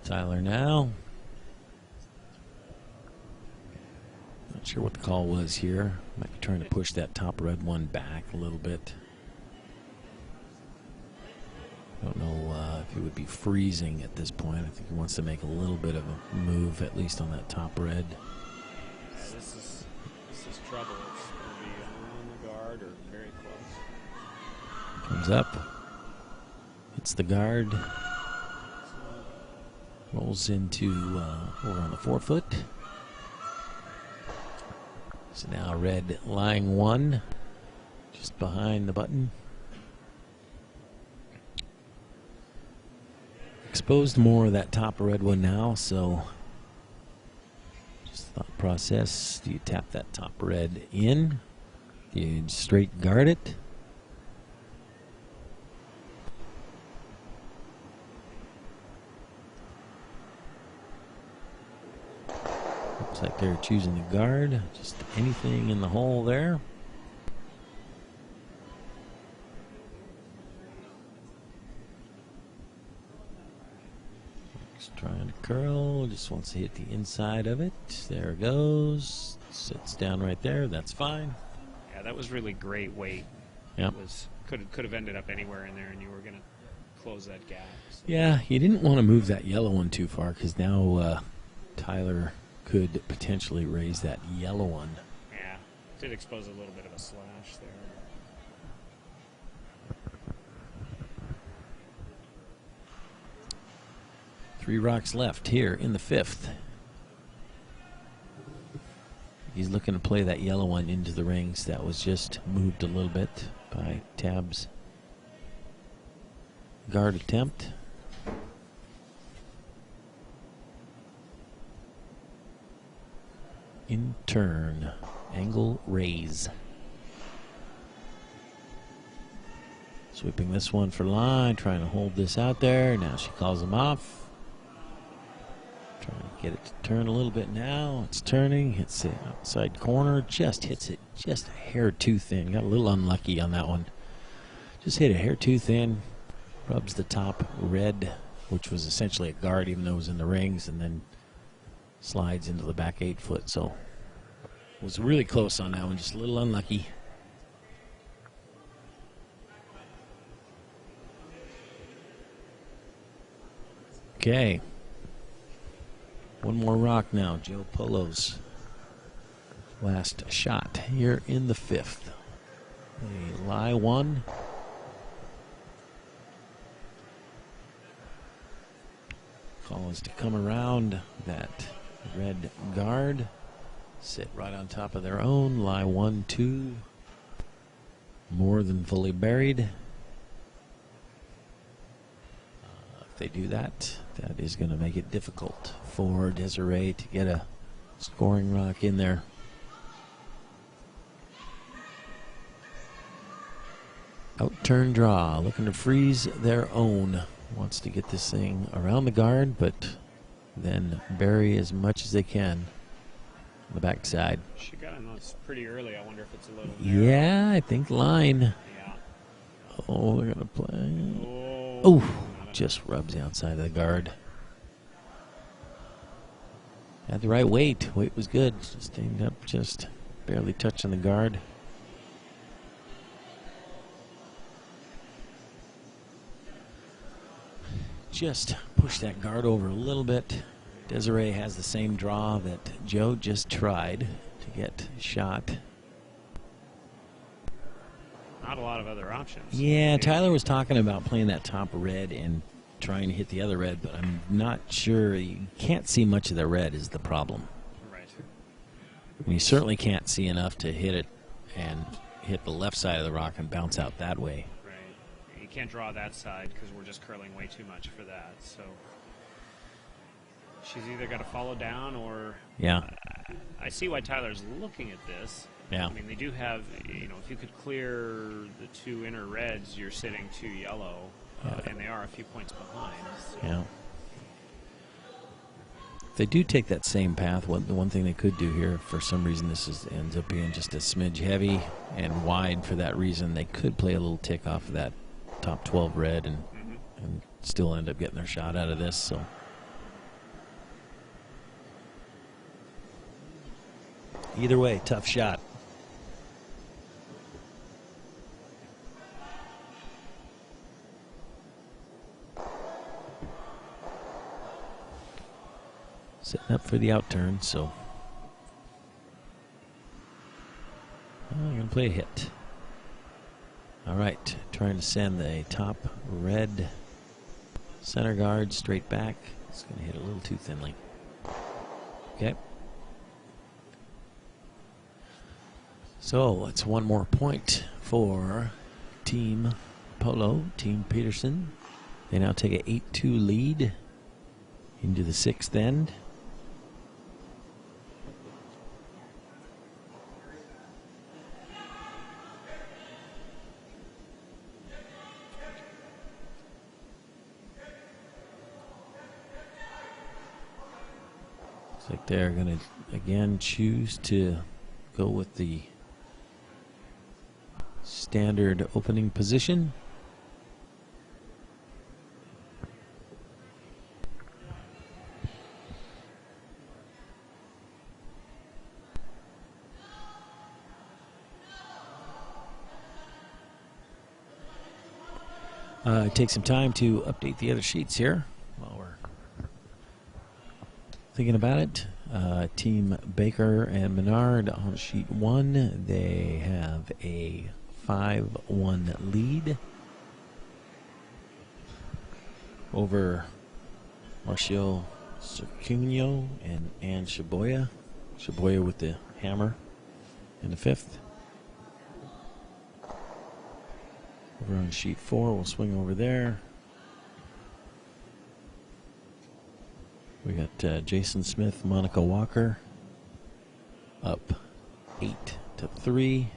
Tyler now. Not sure what the call was here. Might be trying to push that top red one back a little bit. Don't know if he would be freezing at this point. I think he wants to make a little bit of a move, at least on that top red. This is trouble. It's going to be on the guard or very close. Comes up. Hits the guard. Rolls into over on the 4 foot. So now red lying 1, just behind the button. Exposed more of that top red one now, so just thought process. Do you tap that top red in? Do you straight guard it? Looks like they're choosing to guard. Just anything in the hole there. Just trying to curl. Just wants to hit the inside of it. There it goes. Sits down right there. That's fine. Yeah, that was really great weight. Yep. It was could have ended up anywhere in there, and you were going to close that gap. So. Yeah, you didn't want to move that yellow one too far because now Tyler could potentially raise that yellow one. Yeah, did expose a little bit of a slash there. Three rocks left here in the 5th. He's looking to play that yellow one into the rings. That was just moved a little bit by Tab's guard attempt. In turn, angle raise. Sweeping this one for line, trying to hold this out there. Now she calls him off. Trying to get it to turn a little bit now. It's turning, hits the outside corner, just hits it just a hair too thin. Got a little unlucky on that one. Just hit a hair too thin. Rubs the top red, which was essentially a guard even though it was in the rings, and then slides into the back 8 foot. So was really close on that one, just a little unlucky. Okay. One more rock now. Joe Polo's last shot here in the 5th. A lie 1. Call is to come around that red guard. Sit right on top of their own. Lie 1, 2. More than fully buried. If they do that, that is going to make it difficult for Desiree to get a scoring rock in there. Outturn draw, looking to freeze their own. Wants to get this thing around the guard, but then bury as much as they can on the backside. She got in those pretty early. I wonder if it's a little narrow. Yeah, I think line. Yeah. Oh, they're going to play. Oh, just rubs the outside of the guard. Had the right weight. Weight was good. Just aimed up, just barely touching the guard. Just push that guard over a little bit. Desiree has the same draw that Joe just tried to get shot. not a lot of other options. Yeah, Tyler was talking about playing that top red and trying to hit the other red, but I'm not sure. You can't see much of the red is the problem. Right. And you certainly can't see enough to hit it and hit the left side of the rock and bounce out that way. Right. You can't draw that side because we're just curling way too much for that. So she's either got to follow down or... Yeah. I see why Tyler's looking at this. Yeah. I mean, they do have, if you could clear the two inner reds, you're sitting two yellow, and they are a few points behind. So. Yeah. If they do take that same path, the one thing they could do here, for some reason this ends up being just a smidge heavy and wide for that reason, they could play a little tick off of that top 12 red and still end up getting their shot out of this. So. Either way, tough shot. Setting up for the outturn, so I'm going to play a hit. All right, trying to send the top red center guard straight back. It's going to hit a little too thinly. Okay. So it's one more point for Team Polo, Team Peterson. They now take an 8-2 lead into the sixth end. Looks like they're going to again choose to go with the standard opening position. Take some time to update the other sheets here while we're thinking about it. Team Baker and Menard on sheet 1. They have a 5-1 lead over Marcio Circunio and Ann Shaboya. Shaboya with the hammer in the fifth. Over on sheet 4, we'll swing over there. We got Jason Smith, Monica Walker up 8-3.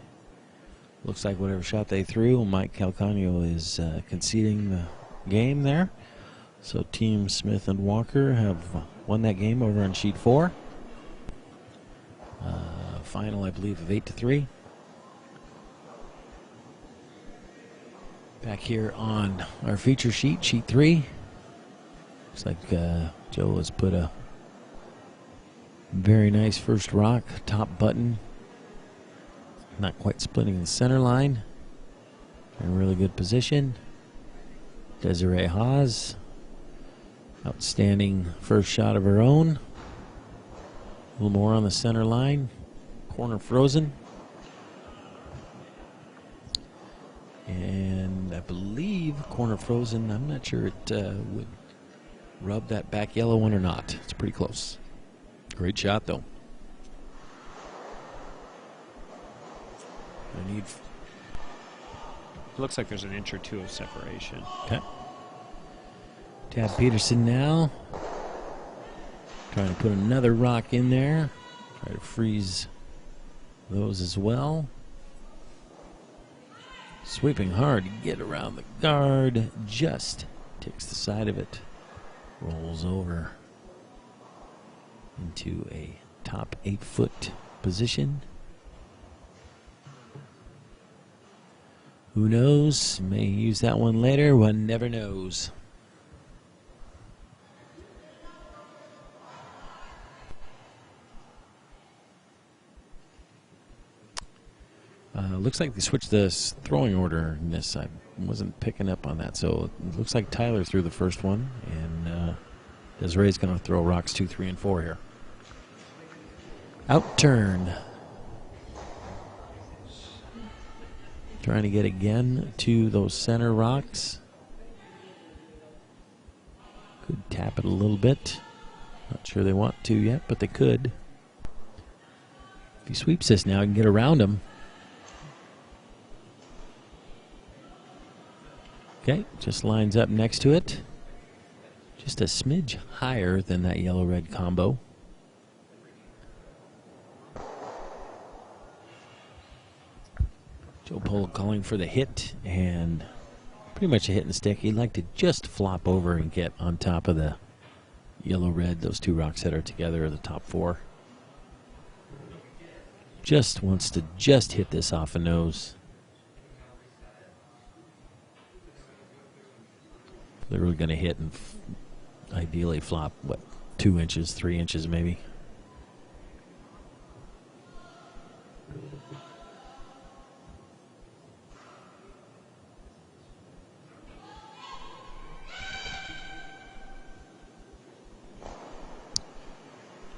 Looks like whatever shot they threw, Mike Calcagno is conceding the game there. So Team Smith and Walker have won that game over on sheet 4. Final, I believe, of 8-3. Back here on our feature sheet, sheet 3. Looks like Joe has put a very nice first rock, top button. Not quite splitting the center line. In a really good position. Desiree Haas. Outstanding first shot of her own. A little more on the center line. Corner frozen. And I believe corner frozen. I'm not sure it would rub that back yellow one or not. It's pretty close. Great shot, though. I need. Looks like there's an inch or two of separation. Okay. Tad Peterson now. Trying to put another rock in there. Try to freeze those as well. Sweeping hard to get around the guard. Just takes the side of it. Rolls over into a top 8-foot position. Who knows? May use that one later. One never knows. Looks like they switched the throwing order in this. I wasn't picking up on that. So it looks like Tyler threw the first one. And Desiree's going to throw rocks 2, 3, and 4 here. Out turn. Trying to get again to those center rocks. Could tap it a little bit. Not sure they want to yet, but they could. If he sweeps this now, he can get around him. Okay, just lines up next to it. Just a smidge higher than that yellow-red combo. Joe Polo calling for the hit, and pretty much a hit and stick. He'd like to just flop over and get on top of the yellow-red, those two rocks that are together, the top 4. Just wants to just hit this off a nose. They're really going to hit and ideally flop, what, 2 inches, 3 inches maybe.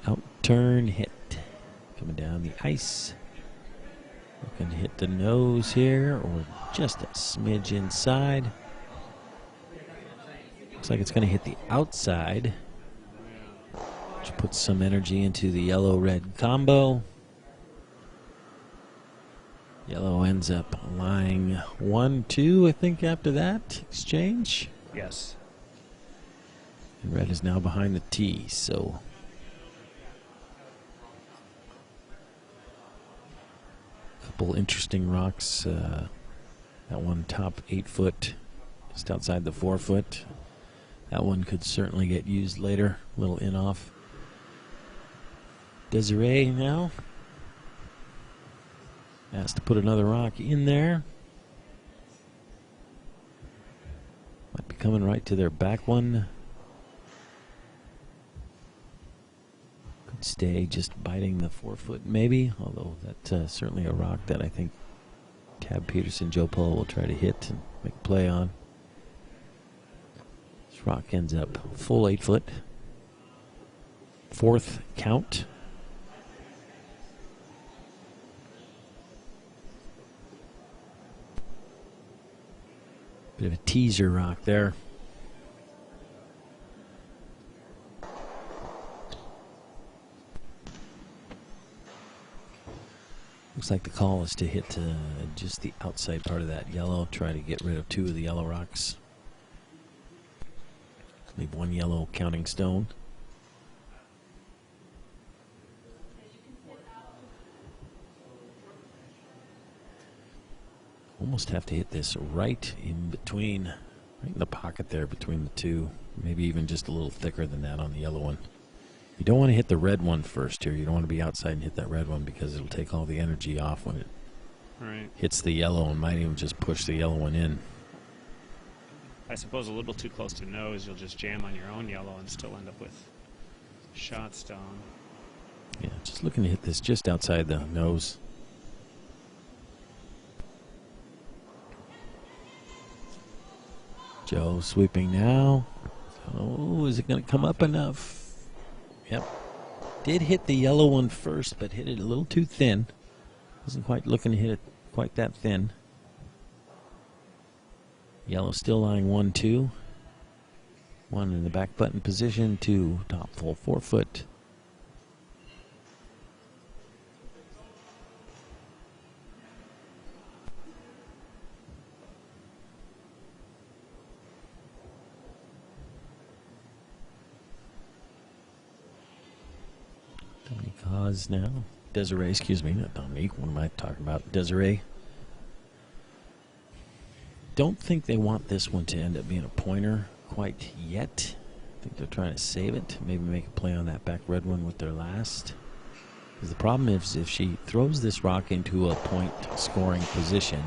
Out turn hit. Coming down the ice. Looking to hit the nose here or just a smidge inside. Looks like it's going to hit the outside, which puts some energy into the yellow-red combo. Yellow ends up lying 1-2, I think, after that exchange. Yes. And red is now behind the tee, so a couple interesting rocks. That one top 8 foot, just outside the 4 foot. That one could certainly get used later. A little in off. Desiree now has to put another rock in there. Might be coming right to their back one. Could stay just biting the 4 foot maybe, although that's certainly a rock that I think Tab Peterson, Joe Polo will try to hit and make a play on. This rock ends up full 8 foot. 4th count. Bit of a teaser rock there. Looks like the call is to hit just the outside part of that yellow. Try to get rid of 2 of the yellow rocks. Leave 1 yellow counting stone. Almost have to hit this right in between, right in the pocket there between the 2. Maybe even just a little thicker than that on the yellow one. You don't want to hit the red one first here. You don't want to be outside and hit that red one because it'll take all the energy off when it hits the yellow and might even just push the yellow one in. I suppose a little too close to nose, you'll just jam on your own yellow and still end up with shot stone. Yeah, just looking to hit this just outside the nose. Joe sweeping now. Oh, is it going to come up enough? Yep. Did hit the yellow one first, but hit it a little too thin. Wasn't quite looking to hit it quite that thin. Yellow still lying 1-2. 1 in the back button position, 2 top full 4 foot. Dominique Haas now. Desiree, excuse me, not Dominique. What am I talking about? Desiree. Don't think they want this one to end up being a pointer quite yet. I think they're trying to save it. Maybe make a play on that back red one with their last. Because the problem is if she throws this rock into a point scoring position,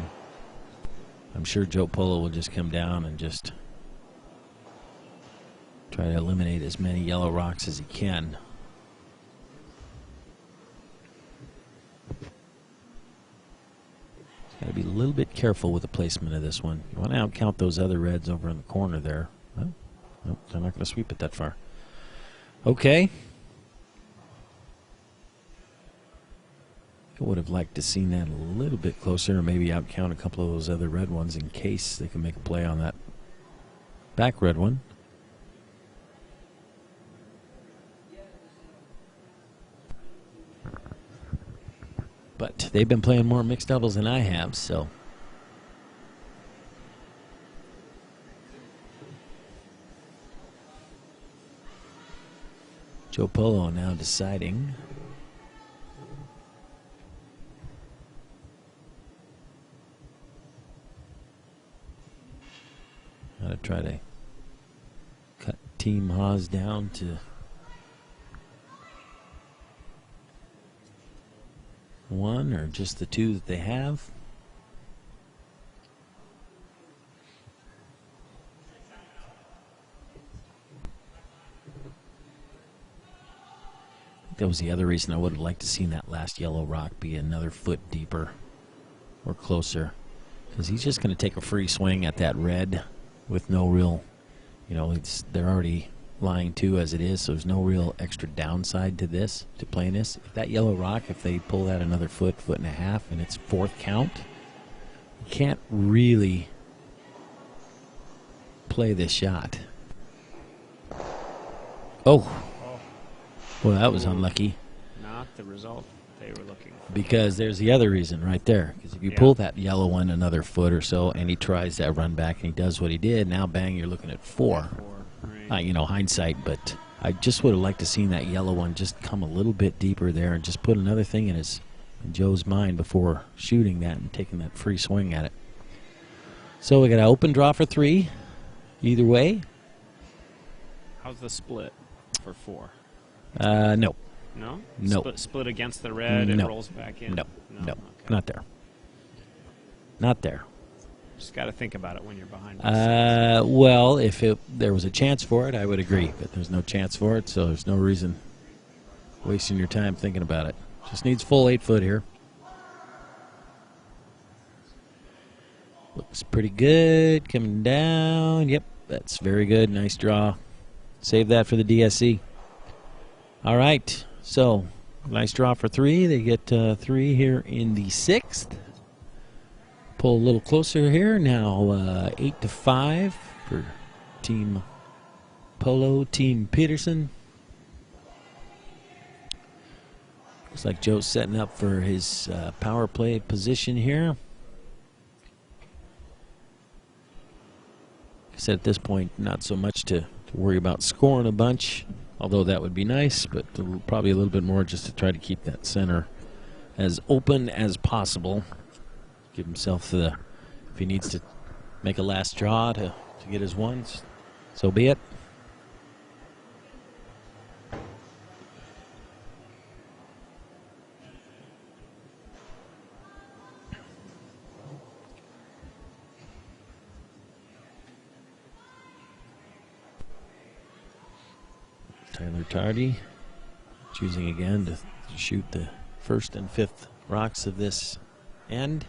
I'm sure Joe Polo will just come down and just try to eliminate as many yellow rocks as he can. Got to be a little bit careful with the placement of this one. You want to outcount those other reds over in the corner there. Oh, nope, they're not going to sweep it that far. Okay. I would have liked to seen that a little bit closer, or maybe outcount a couple of those other red ones in case they can make a play on that back red one. But they've been playing more mixed doubles than I have, so. Joe Polo now deciding. How to try to cut Team Haas down to 1 or just the 2 that they have. That was the other reason I would have liked to seen that last yellow rock be another foot deeper or closer, because he's just going to take a free swing at that red with no real, you know, they're already lying 2 as it is, so there's no real extra downside to this, to playing this. If that yellow rock, if they pull that another foot and a half, and it's 4th count, you can't really play this shot. Oh. Well, that was unlucky. Not the result they were looking for. Because there's the other reason right there. Because if you pull that yellow one another foot or so, and he tries that run back and he does what he did, now bang, you're looking at 4. Right. You know, hindsight, but I just would have liked to seen that yellow one just come a little bit deeper there and just put another thing in Joe's mind before shooting that and taking that free swing at it. So we got an open draw for 3. Either way. How's the split for 4? No. No? No. Split against the red, No. it rolls back in? No. Okay. Not there. Not there. Just got to think about it when you're behind. Well, if there was a chance for it, I would agree. But there's no chance for it, so there's no reason wasting your time thinking about it. Just needs full 8 foot here. Looks pretty good. Coming down. Yep, that's very good. Nice draw. Save that for the DSC. All right. So, nice draw for 3. They get 3 here in the 6th. Pull a little closer here. Now 8-5 for Team Polo, Team Peterson. Looks like Joe's setting up for his power play position here. Like I said, at this point, not so much to worry about scoring a bunch, although that would be nice, but probably a little bit more just to try to keep that center as open as possible. Give himself if he needs to make a last draw to get his ones, so be it. Tyler Tardy choosing again to shoot the 1st and 5th rocks of this end.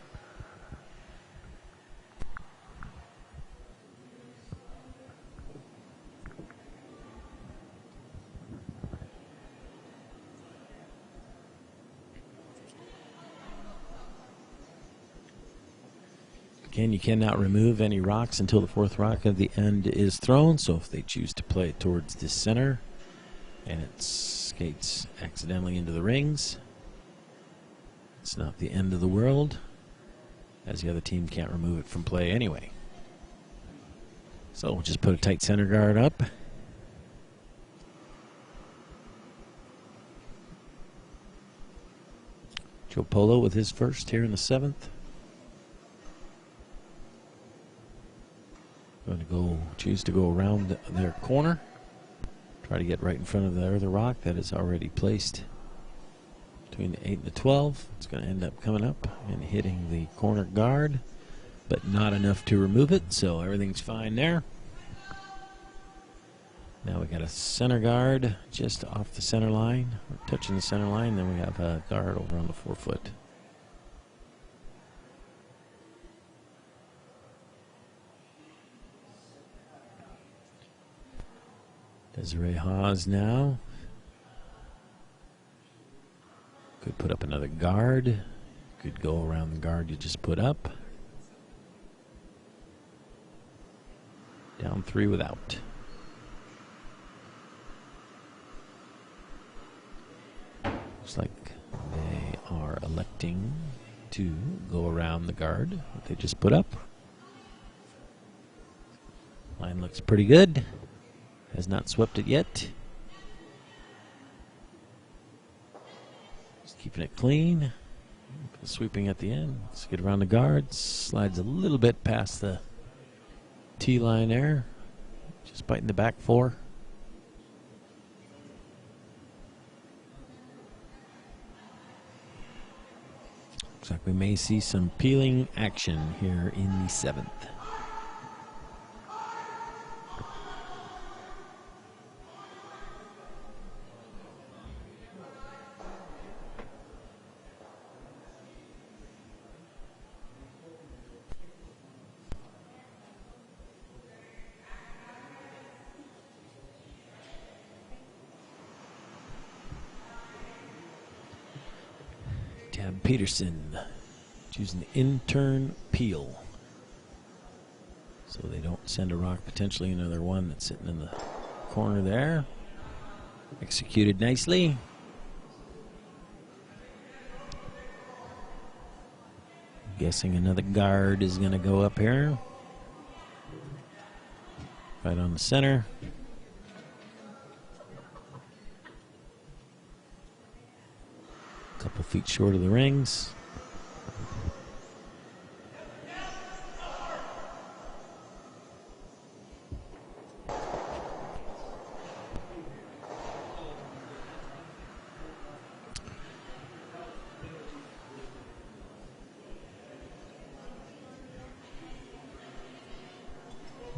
Again, you cannot remove any rocks until the 4th rock of the end is thrown, so if they choose to play it towards the center and it skates accidentally into the rings, it's not the end of the world, as the other team can't remove it from play anyway. So we'll just put a tight center guard up. Joe Polo with his first here in the 7th. Going to choose to go around their corner. Try to get right in front of the other rock that is already placed between the 8 and the 12. It's going to end up coming up and hitting the corner guard, but not enough to remove it, so everything's fine there. Now we got a center guard just off the center line, touching the center line. Then we have a guard over on the 4 foot. Desiree Haas now. Could put up another guard. Could go around the guard you just put up. Down 3 without. Looks like they are electing to go around the guard that they just put up. Line looks pretty good. Has not swept it yet. Just keeping it clean. Sweeping at the end. Let's get around the guard. Slides a little bit past the tee line there. Just biting the back 4. Looks like we may see some peeling action here in the 7th. Peterson choosing the intern peel, so they don't send a rock potentially another one that's sitting in the corner there. Executed nicely. Guessing another guard is going to go up here. Right on the center. Couple feet short of the rings.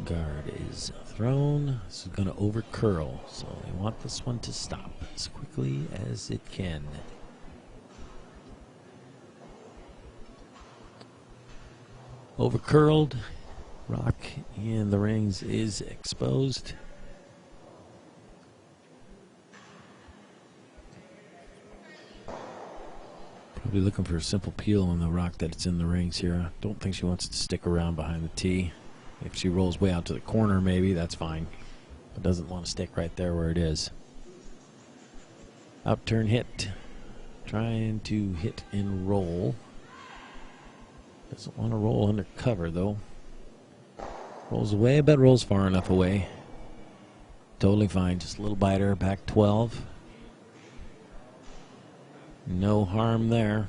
Guard is thrown. This is going to over curl, so they want this one to stop as quickly as it can. Over curled, rock in the rings is exposed. Probably looking for a simple peel on the rock that's in the rings here. I don't think she wants to stick around behind the tee. If she rolls way out to the corner, maybe, that's fine. But doesn't want to stick right there where it is. Outturn hit. Trying to hit and roll. Doesn't want to roll under cover, though. Rolls away, but rolls far enough away. Totally fine. Just a little biter. Back 12. No harm there.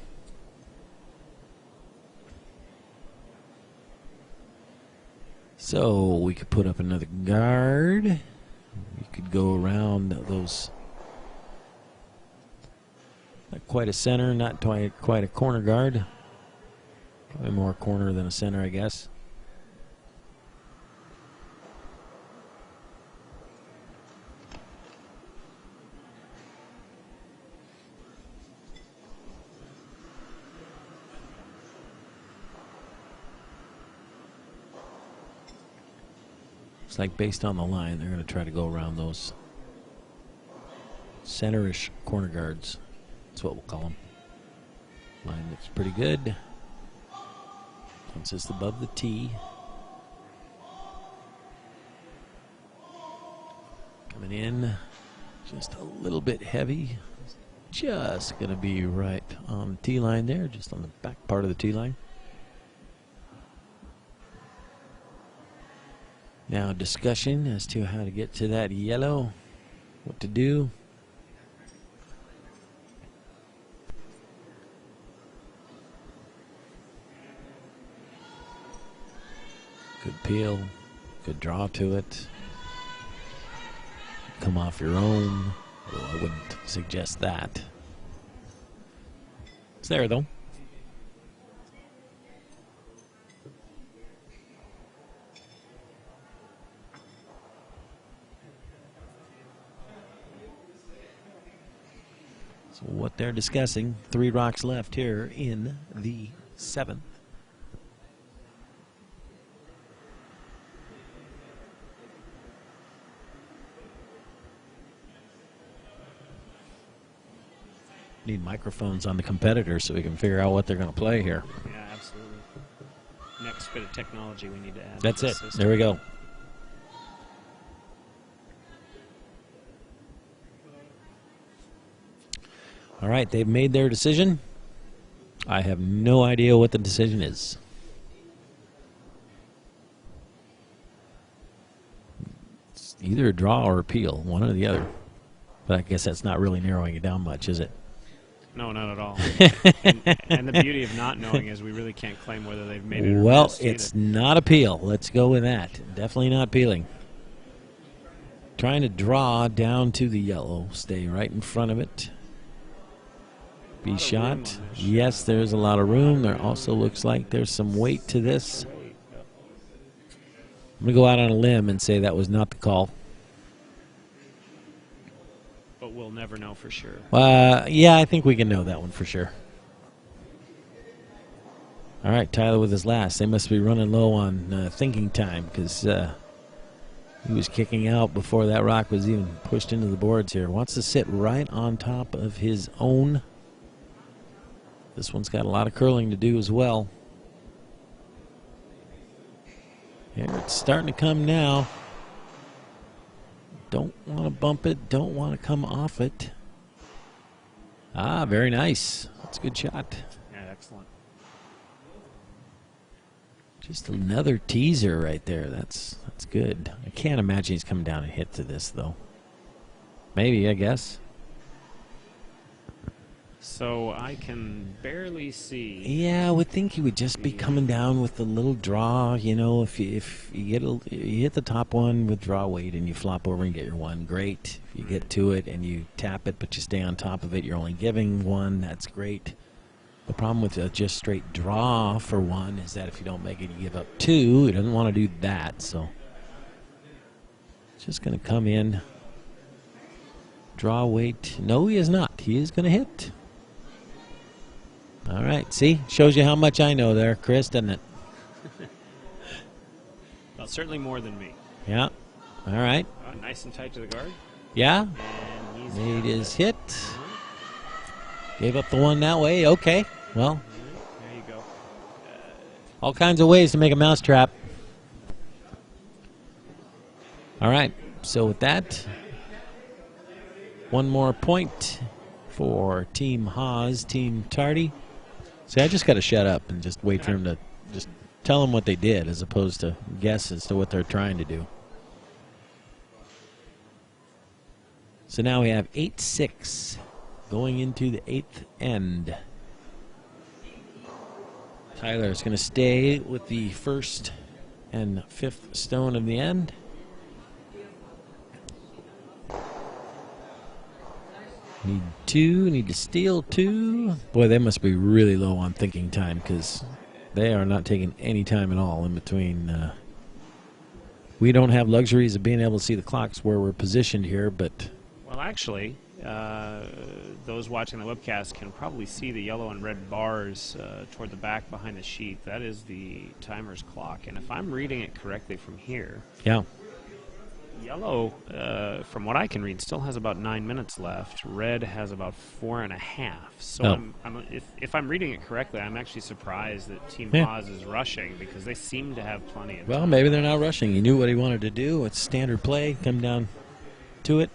So we could put up another guard. We could go around those. Not quite a center, not quite a corner guard. Probably more corner than a center, I guess. Looks like based on the line, they're going to try to go around those center-ish corner guards. That's what we'll call them. Line looks pretty good. It's just above the tee. Coming in just a little bit heavy. Just going to be right on the tee line there, just on the back part of the tee line. Now discussion as to how to get to that yellow, what to do. Good peel, good draw to it. Come off your own, although I wouldn't suggest that. It's there though. So what they're discussing, 3 rocks left here in the 7th. Need microphones on the competitors so we can figure out what they're going to play here. Yeah, absolutely. Next bit of technology we need to add. That's it. There we go. All right, they've made their decision. I have no idea what the decision is. It's either a draw or appeal, one or the other. But I guess that's not really narrowing it down much, is it? No, not at all. and the beauty of not knowing is we really can't claim whether they've made it or well, missed it's either. not appeal. Let's go with that. Definitely not peeling. Trying to draw down to the yellow. Stay right in front of it. Be shot. Yes, there's a lot of room. There also looks like there's some weight to this. I'm going to go out on a limb and say that was not the call. But we'll never know for sure. Yeah, I think we can know that one for sure. All right, Tyler with his last. They must be running low on thinking time because he was kicking out before that rock was even pushed into the boards here. Wants to sit right on top of his own. This one's got a lot of curling to do as well. Here it's starting to come now. Don't want to bump it. Don't want to come off it. Ah, very nice. That's a good shot. Yeah, excellent. Just another teaser right there. That's good. I can't imagine he's coming down and hit to this, though. Maybe, I guess. So I can barely see. Yeah, I would think he would just be coming down with a little draw. You know, if you hit the top one with draw weight and you flop over and get your one, great. If you get to it and you tap it but you stay on top of it, you're only giving one, that's great. The problem with a just straight draw for one is that if you don't make it, you give up two. He doesn't want to do that, so it's just going to come in. Draw weight. No, he is not. He is going to hit. All right, see? Shows you how much I know there, Chris, doesn't it? Well, certainly more than me. Yeah. All right. Nice and tight to the guard. Yeah. And he's made his hit. Gave up the one that way. Okay. Well, there you go. all kinds of ways to make a mousetrap. All right. So with that, one more point for Team Haas, Team Tardy. See, I just got to shut up and just wait for him to just tell them what they did as opposed to guess as to what they're trying to do. So now we have 8-6 going into the 8th end. Tyler's going to stay with the 1st and 5th stone of the end. Need 2, need to steal 2. Boy, they must be really low on thinking time because they are not taking any time at all in between. We don't have luxuries of being able to see the clocks where we're positioned here, but... Well, actually, those watching the webcast can probably see the yellow and red bars toward the back behind the sheet. That is the timer's clock. And if I'm reading it correctly from here... Yeah. Yellow, from what I can read, still has about 9 minutes left. Red has about 4.5. So if I'm reading it correctly, I'm actually surprised that Team Haas is rushing because they seem to have plenty of time. Well, maybe they're not rushing. He knew what he wanted to do. It's standard play. Come down to it.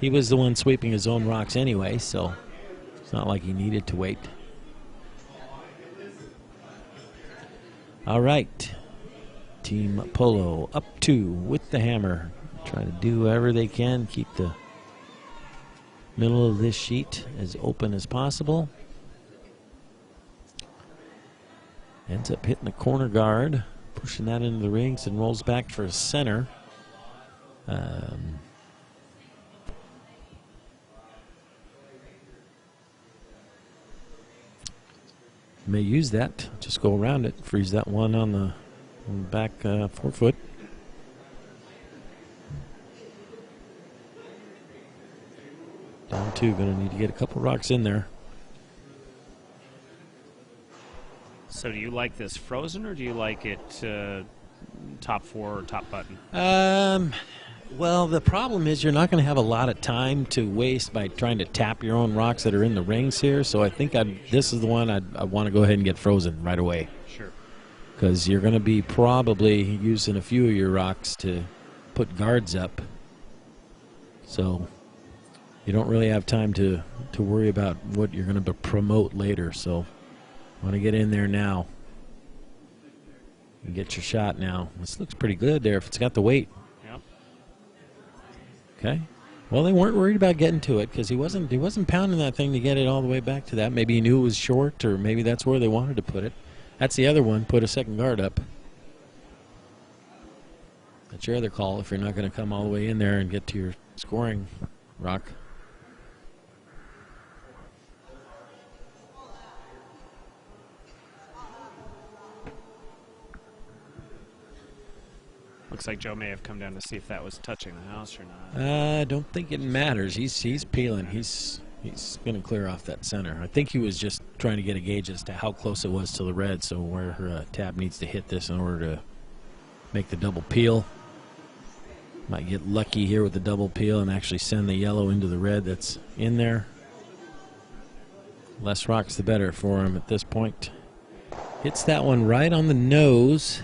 He was the one sweeping his own rocks anyway, so it's not like he needed to wait. All right. Team Polo up 2 with the hammer. Try to do whatever they can. Keep the middle of this sheet as open as possible. Ends up hitting the corner guard. Pushing that into the rings and rolls back for a center. May use that. Just go around it. Freeze that one on the back 4-foot. Down 2. Going to need to get a couple rocks in there. So do you like this frozen or do you like it top 4 or top button? Well, the problem is you're not going to have a lot of time to waste by trying to tap your own rocks that are in the rings here. So I think this is the one I want to go ahead and get frozen right away. Sure. Because you're going to be probably using a few of your rocks to put guards up. So you don't really have time to worry about what you're going to promote later. So I want to get in there now and get your shot now. This looks pretty good there if it's got the weight. Yep. Okay. Well, they weren't worried about getting to it because he wasn't pounding that thing to get it all the way back to that. Maybe he knew it was short, or maybe that's where they wanted to put it. That's the other one. Put a second guard up. That's your other call if you're not going to come all the way in there and get to your scoring rock. Looks like Joe may have come down to see if that was touching the house or not. I don't think it matters. He's peeling. He's going to clear off that center. I think he was just trying to get a gauge as to how close it was to the red, so where her tab needs to hit this in order to make the double peel. Might get lucky here with the double peel and actually send the yellow into the red that's in there. Less rocks the better for him at this point. Hits that one right on the nose.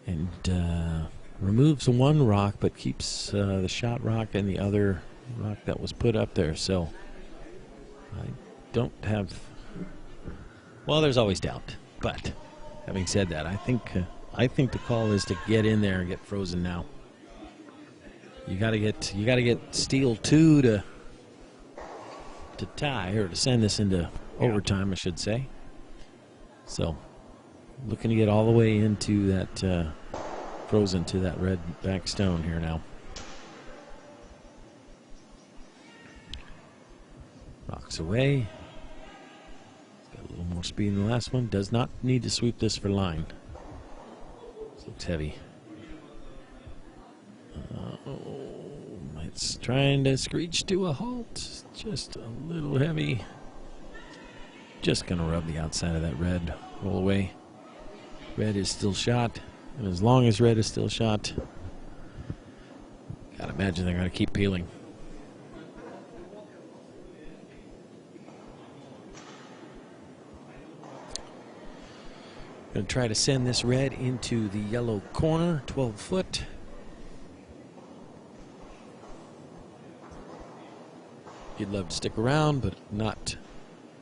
And removes one rock, but keeps the shot rock and the other rock that was put up there. So I don't have... Well, there's always doubt. But having said that, I think the call is to get in there and get frozen now. You got to get steal 2 to tie, or to send this into overtime, I should say. So, looking to get all the way into that frozen to that red back stone here now. Rocks away. Got a little more speed than the last one. Does not need to sweep this for line. This looks heavy. It's trying to screech to a halt. Just a little heavy. Just going to rub the outside of that red. Roll away. Red is still shot. And as long as red is still shot, gotta imagine they're going to keep peeling. Going to try to send this red into the yellow corner, 12 foot. You'd love to stick around, but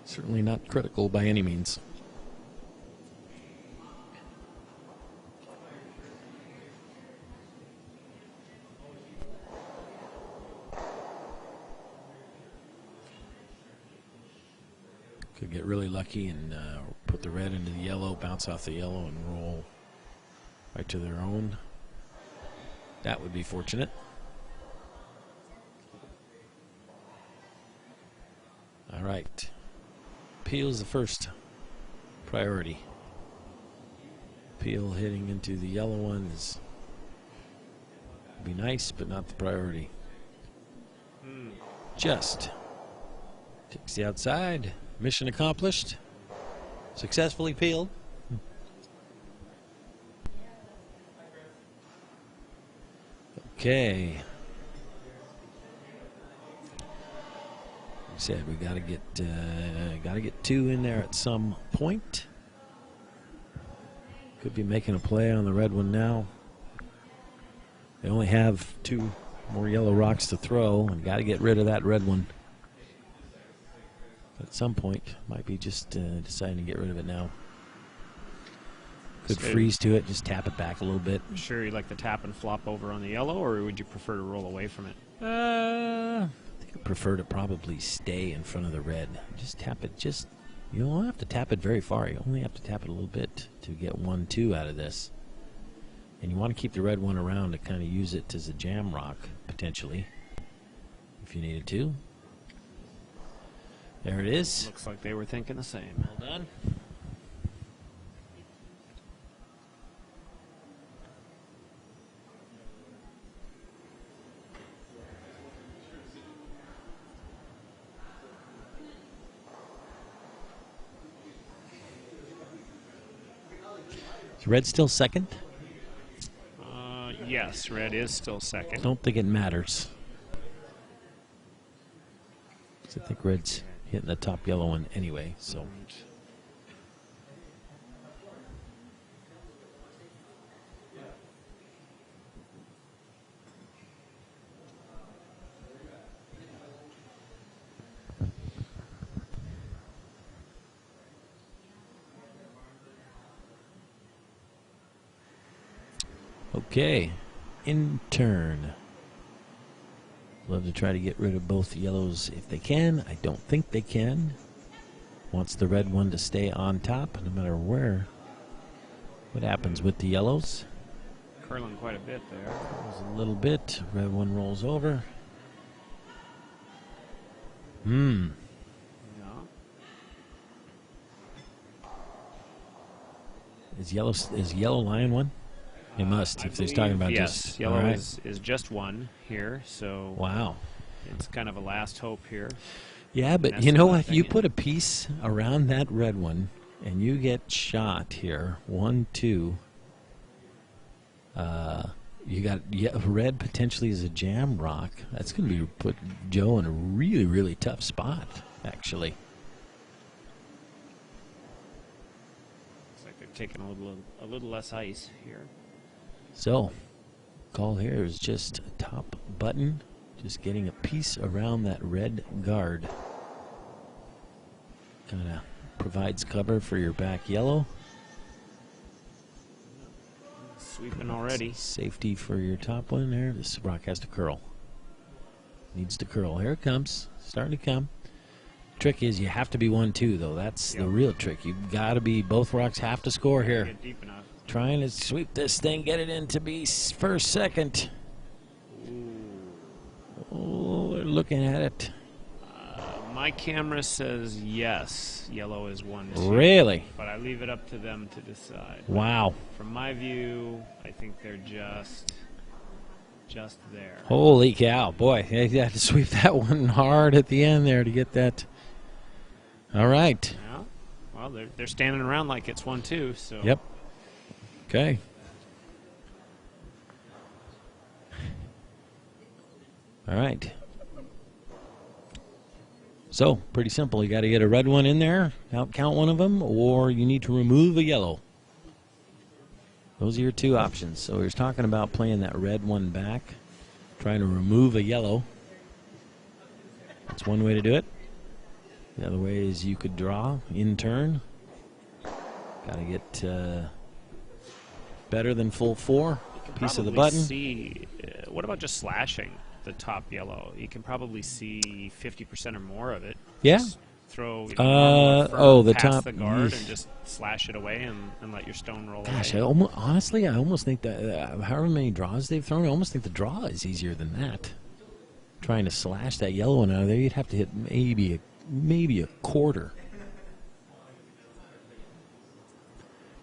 certainly not critical by any means. Could get really lucky and put the red into the yellow, bounce off the yellow, and roll right to their own. That would be fortunate. All right. Peel is the first priority. Peel hitting into the yellow one is be nice, but not the priority. Just takes the outside. Mission accomplished. Successfully peeled. Okay. Like I said, we gotta get 2 in there at some point. Could be making a play on the red one now. They only have 2 more yellow rocks to throw, and got to get rid of that red one. But at some point, might be just deciding to get rid of it now. Could freeze to it, just tap it back a little bit. Sure, you'd like to tap and flop over on the yellow, or would you prefer to roll away from it? I think I prefer to probably stay in front of the red. Just tap it. You don't have to tap it very far. You only have to tap it a little bit to get 1-2 out of this. And you want to keep the red one around to kind of use it as a jam rock, potentially, if you needed to. There it is. Looks like they were thinking the same. Well done. Is red still second? Yes, red is still second. I don't think it matters. I think red's hitting the top yellow one anyway, so. Okay, in turn. Love to try to get rid of both yellows if they can. I don't think they can. Wants the red one to stay on top no matter where. What happens with the yellows? Curling quite a bit there. Curls a little bit. Red one rolls over. Yeah. Is yellow lion one? It must, if he's talking about yes, just yellow right. is just one here, so wow, it's kind of a last hope here. Yeah, but you know what? You put a piece around that red one, and you get shot here. 1, 2. You got red potentially as a jam rock. That's going to be put Joe in a really, really tough spot, actually. Looks like they're taking a little less ice here. So, call here is just a top button, just getting a piece around that red guard. Kind of provides cover for your back yellow. Sweeping already. Safety for your top one there. This rock has to curl. Needs to curl. Here it comes. Starting to come. Trick is you have to be 1-2, though. That's the real trick. You've got to be, both rocks have to score here. Get deep enough. Trying to sweep this thing, get it in to be first, second. Oh, they're looking at it. My camera says yes, yellow is 1-2. Really? But I leave it up to them to decide. Wow. From my view, I think they're just there. Holy cow. Boy, they had to sweep that one hard at the end there to get that. All right. Yeah. Well, they're standing around like it's 1-2, so. Yep. Okay. All right. So, pretty simple. You got to get a red one in there, count one of them, or you need to remove a yellow. Those are your two options. So, he's talking about playing that red one back, trying to remove a yellow. That's one way to do it. The other way is you could draw in turn. Got to get better than full 4. Piece of the button. See, what about just slashing the top yellow? You can probably see 50% or more of it. Yeah. Just throw the past top the guard and just slash it away and let your stone roll Gosh, away. Honestly, I almost think that however many draws they've thrown, I almost think the draw is easier than that. Trying to slash that yellow one out of there, you'd have to hit maybe a quarter.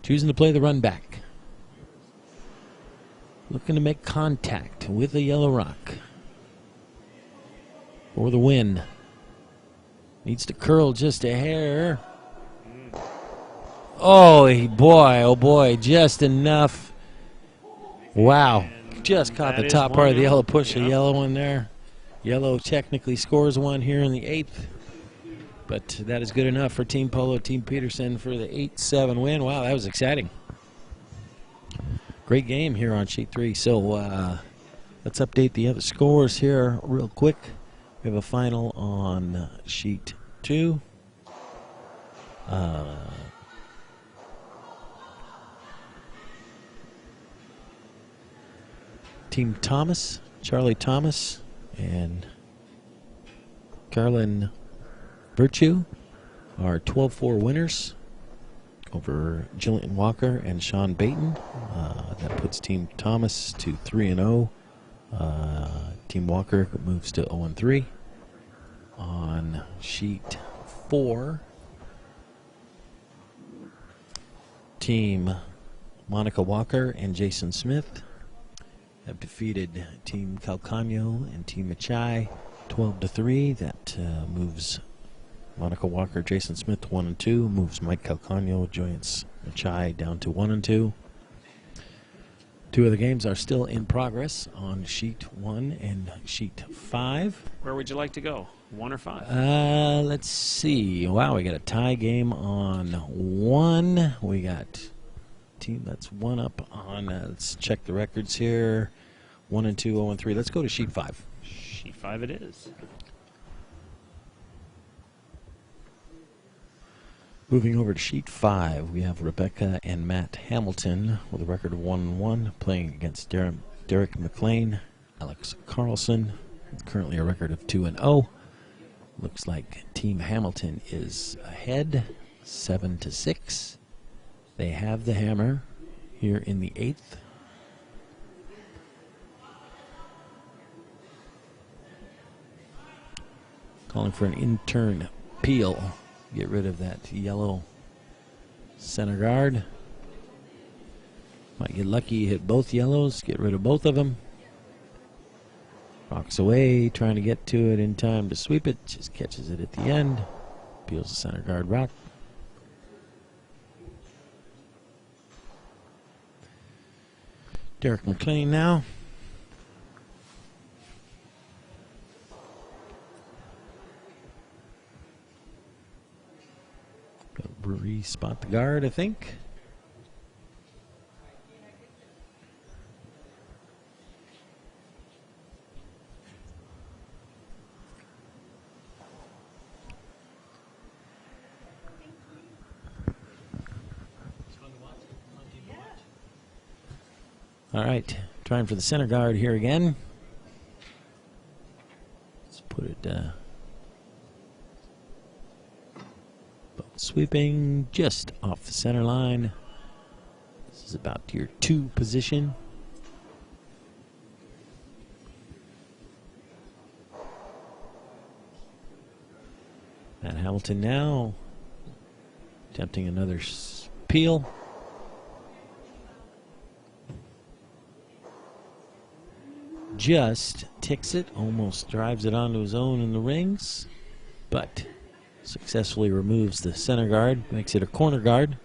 Choosing to play the run back. Looking to make contact with a yellow rock. For the win. Needs to curl just a hair. Oh boy, just enough. Wow. Just caught the top part of the yellow, push the yellow one there. Yellow technically scores one here in the 8th. But that is good enough for Team Polo, Team Peterson for the 8-7 win. Wow, that was exciting. Great game here on Sheet 3. So let's update the other scores here real quick. We have a final on Sheet 2. Team Thomas, Charlie Thomas, and Carolyn Virtue are 12-4 winners over Jillian Walker and Sean Baton. That puts Team Thomas to 3-0. Team Walker moves to 0-3. On Sheet 4, Team Monica Walker and Jason Smith have defeated Team Calcano and Team Machai 12-3. That moves Monica Walker, Jason Smith 1-2, moves Mike Calcano, Joyance Machai down to 1-2. Two of the games are still in progress on Sheet 1 and Sheet 5. Where would you like to go? 1 or 5? Let's see. Wow, we got a tie game on 1. We got team that's 1 up on. Let's check the records here. 1-2, 0-3. Let's go to Sheet 5. Sheet 5 it is. Moving over to Sheet 5, we have Rebecca and Matt Hamilton with a record of 1-1, playing against Derek McLean, Alex Carlson, currently a record of 2-0. Looks like Team Hamilton is ahead, 7-6. They have the hammer here in the 8th. Calling for an in-turn peel. Get rid of that yellow center guard. Might get lucky, hit both yellows, get rid of both of them. Rocks away, trying to get to it in time to sweep it. Just catches it at the end. Peels the center guard rock. Derek McLean now. Re-spot the guard, I think. All right, trying for the center guard here again. Let's put it sweeping just off the center line. This is about your 2 position. Matt Hamilton now attempting another peel. Just ticks it, almost drives it onto his own in the rings, but successfully removes the center guard, makes it a corner guard,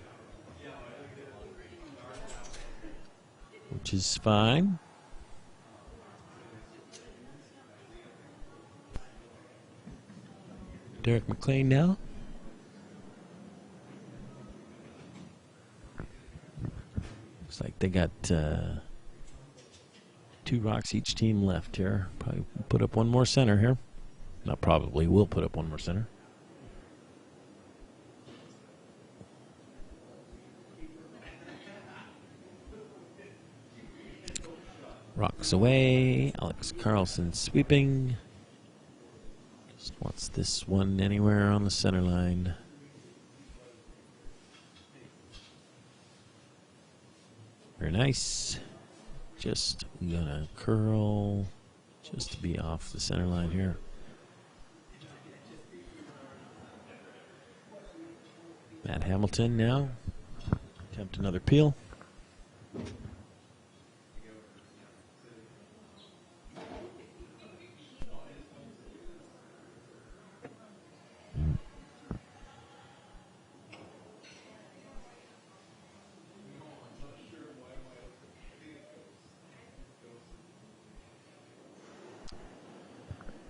which is fine. Derek McLean now. Looks like they got 2 rocks each team left here. Probably put up one more center here. Not probably, will put up one more center. Rocks away. Alex Carlson sweeping. Just wants this one anywhere on the center line. Very nice. Just gonna curl just to be off the center line here. Matt Hamilton now. Attempt another peel.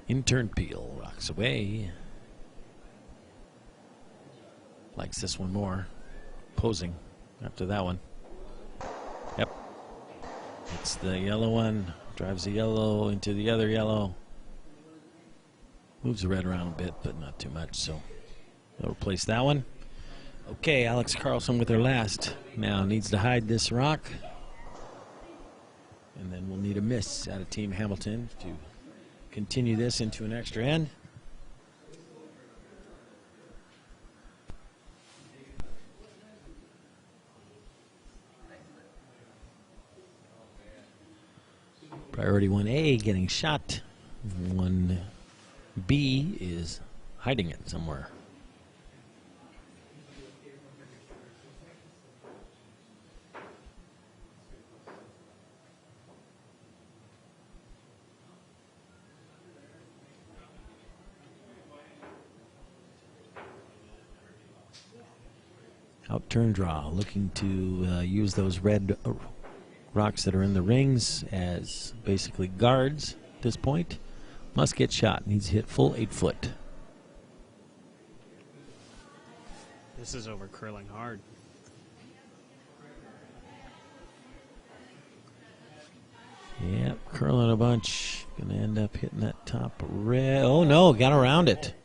Intern peel, rocks away. Likes this one more. Posing after that one. Yep. It's the yellow one. Drives the yellow into the other yellow. Moves the red around a bit, but not too much, so they'll replace that one. Okay, Alex Carlson with her last. Now needs to hide this rock. And then we'll need a miss out of Team Hamilton to continue this into an extra end. Priority 1A getting shot. 1B is hiding it somewhere. Outturn draw, looking to use those red rocks that are in the rings as basically guards at this point. Must get shot, needs to hit full 8 foot. This is over curling hard. Yep, curling a bunch. Gonna end up hitting that top red. Oh no, got around it.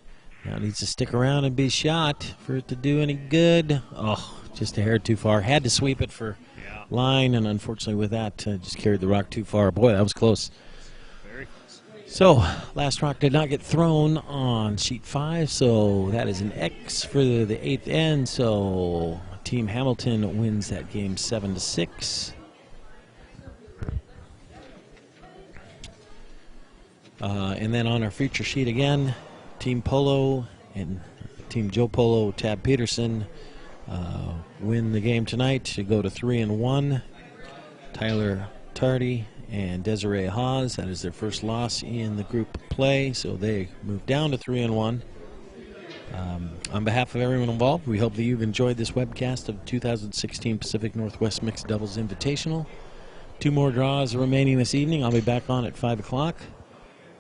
Now it needs to stick around and be shot for it to do any good. Oh, just a hair too far. Had to sweep it for line, and unfortunately with that, just carried the rock too far. Boy, that was close. Very close. So, last rock did not get thrown on sheet 5, so that is an X for the 8th end. So, Team Hamilton wins that game 7-6. And then on our feature sheet again, Team Polo and Team Joe Polo, Tab Peterson win the game tonight to go to 3-1. Tyler Tardy and Desiree Haas, that is their first loss in the group play, so they move down to 3-1. On behalf of everyone involved, we hope that you've enjoyed this webcast of 2016 Pacific Northwest Mixed Doubles Invitational. 2 more draws remaining this evening. I'll be back on at 5 o'clock.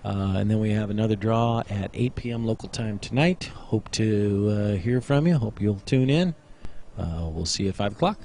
And then we have another draw at 8 p.m. local time tonight. Hope to hear from you. Hope you'll tune in. We'll see you at 5 o'clock.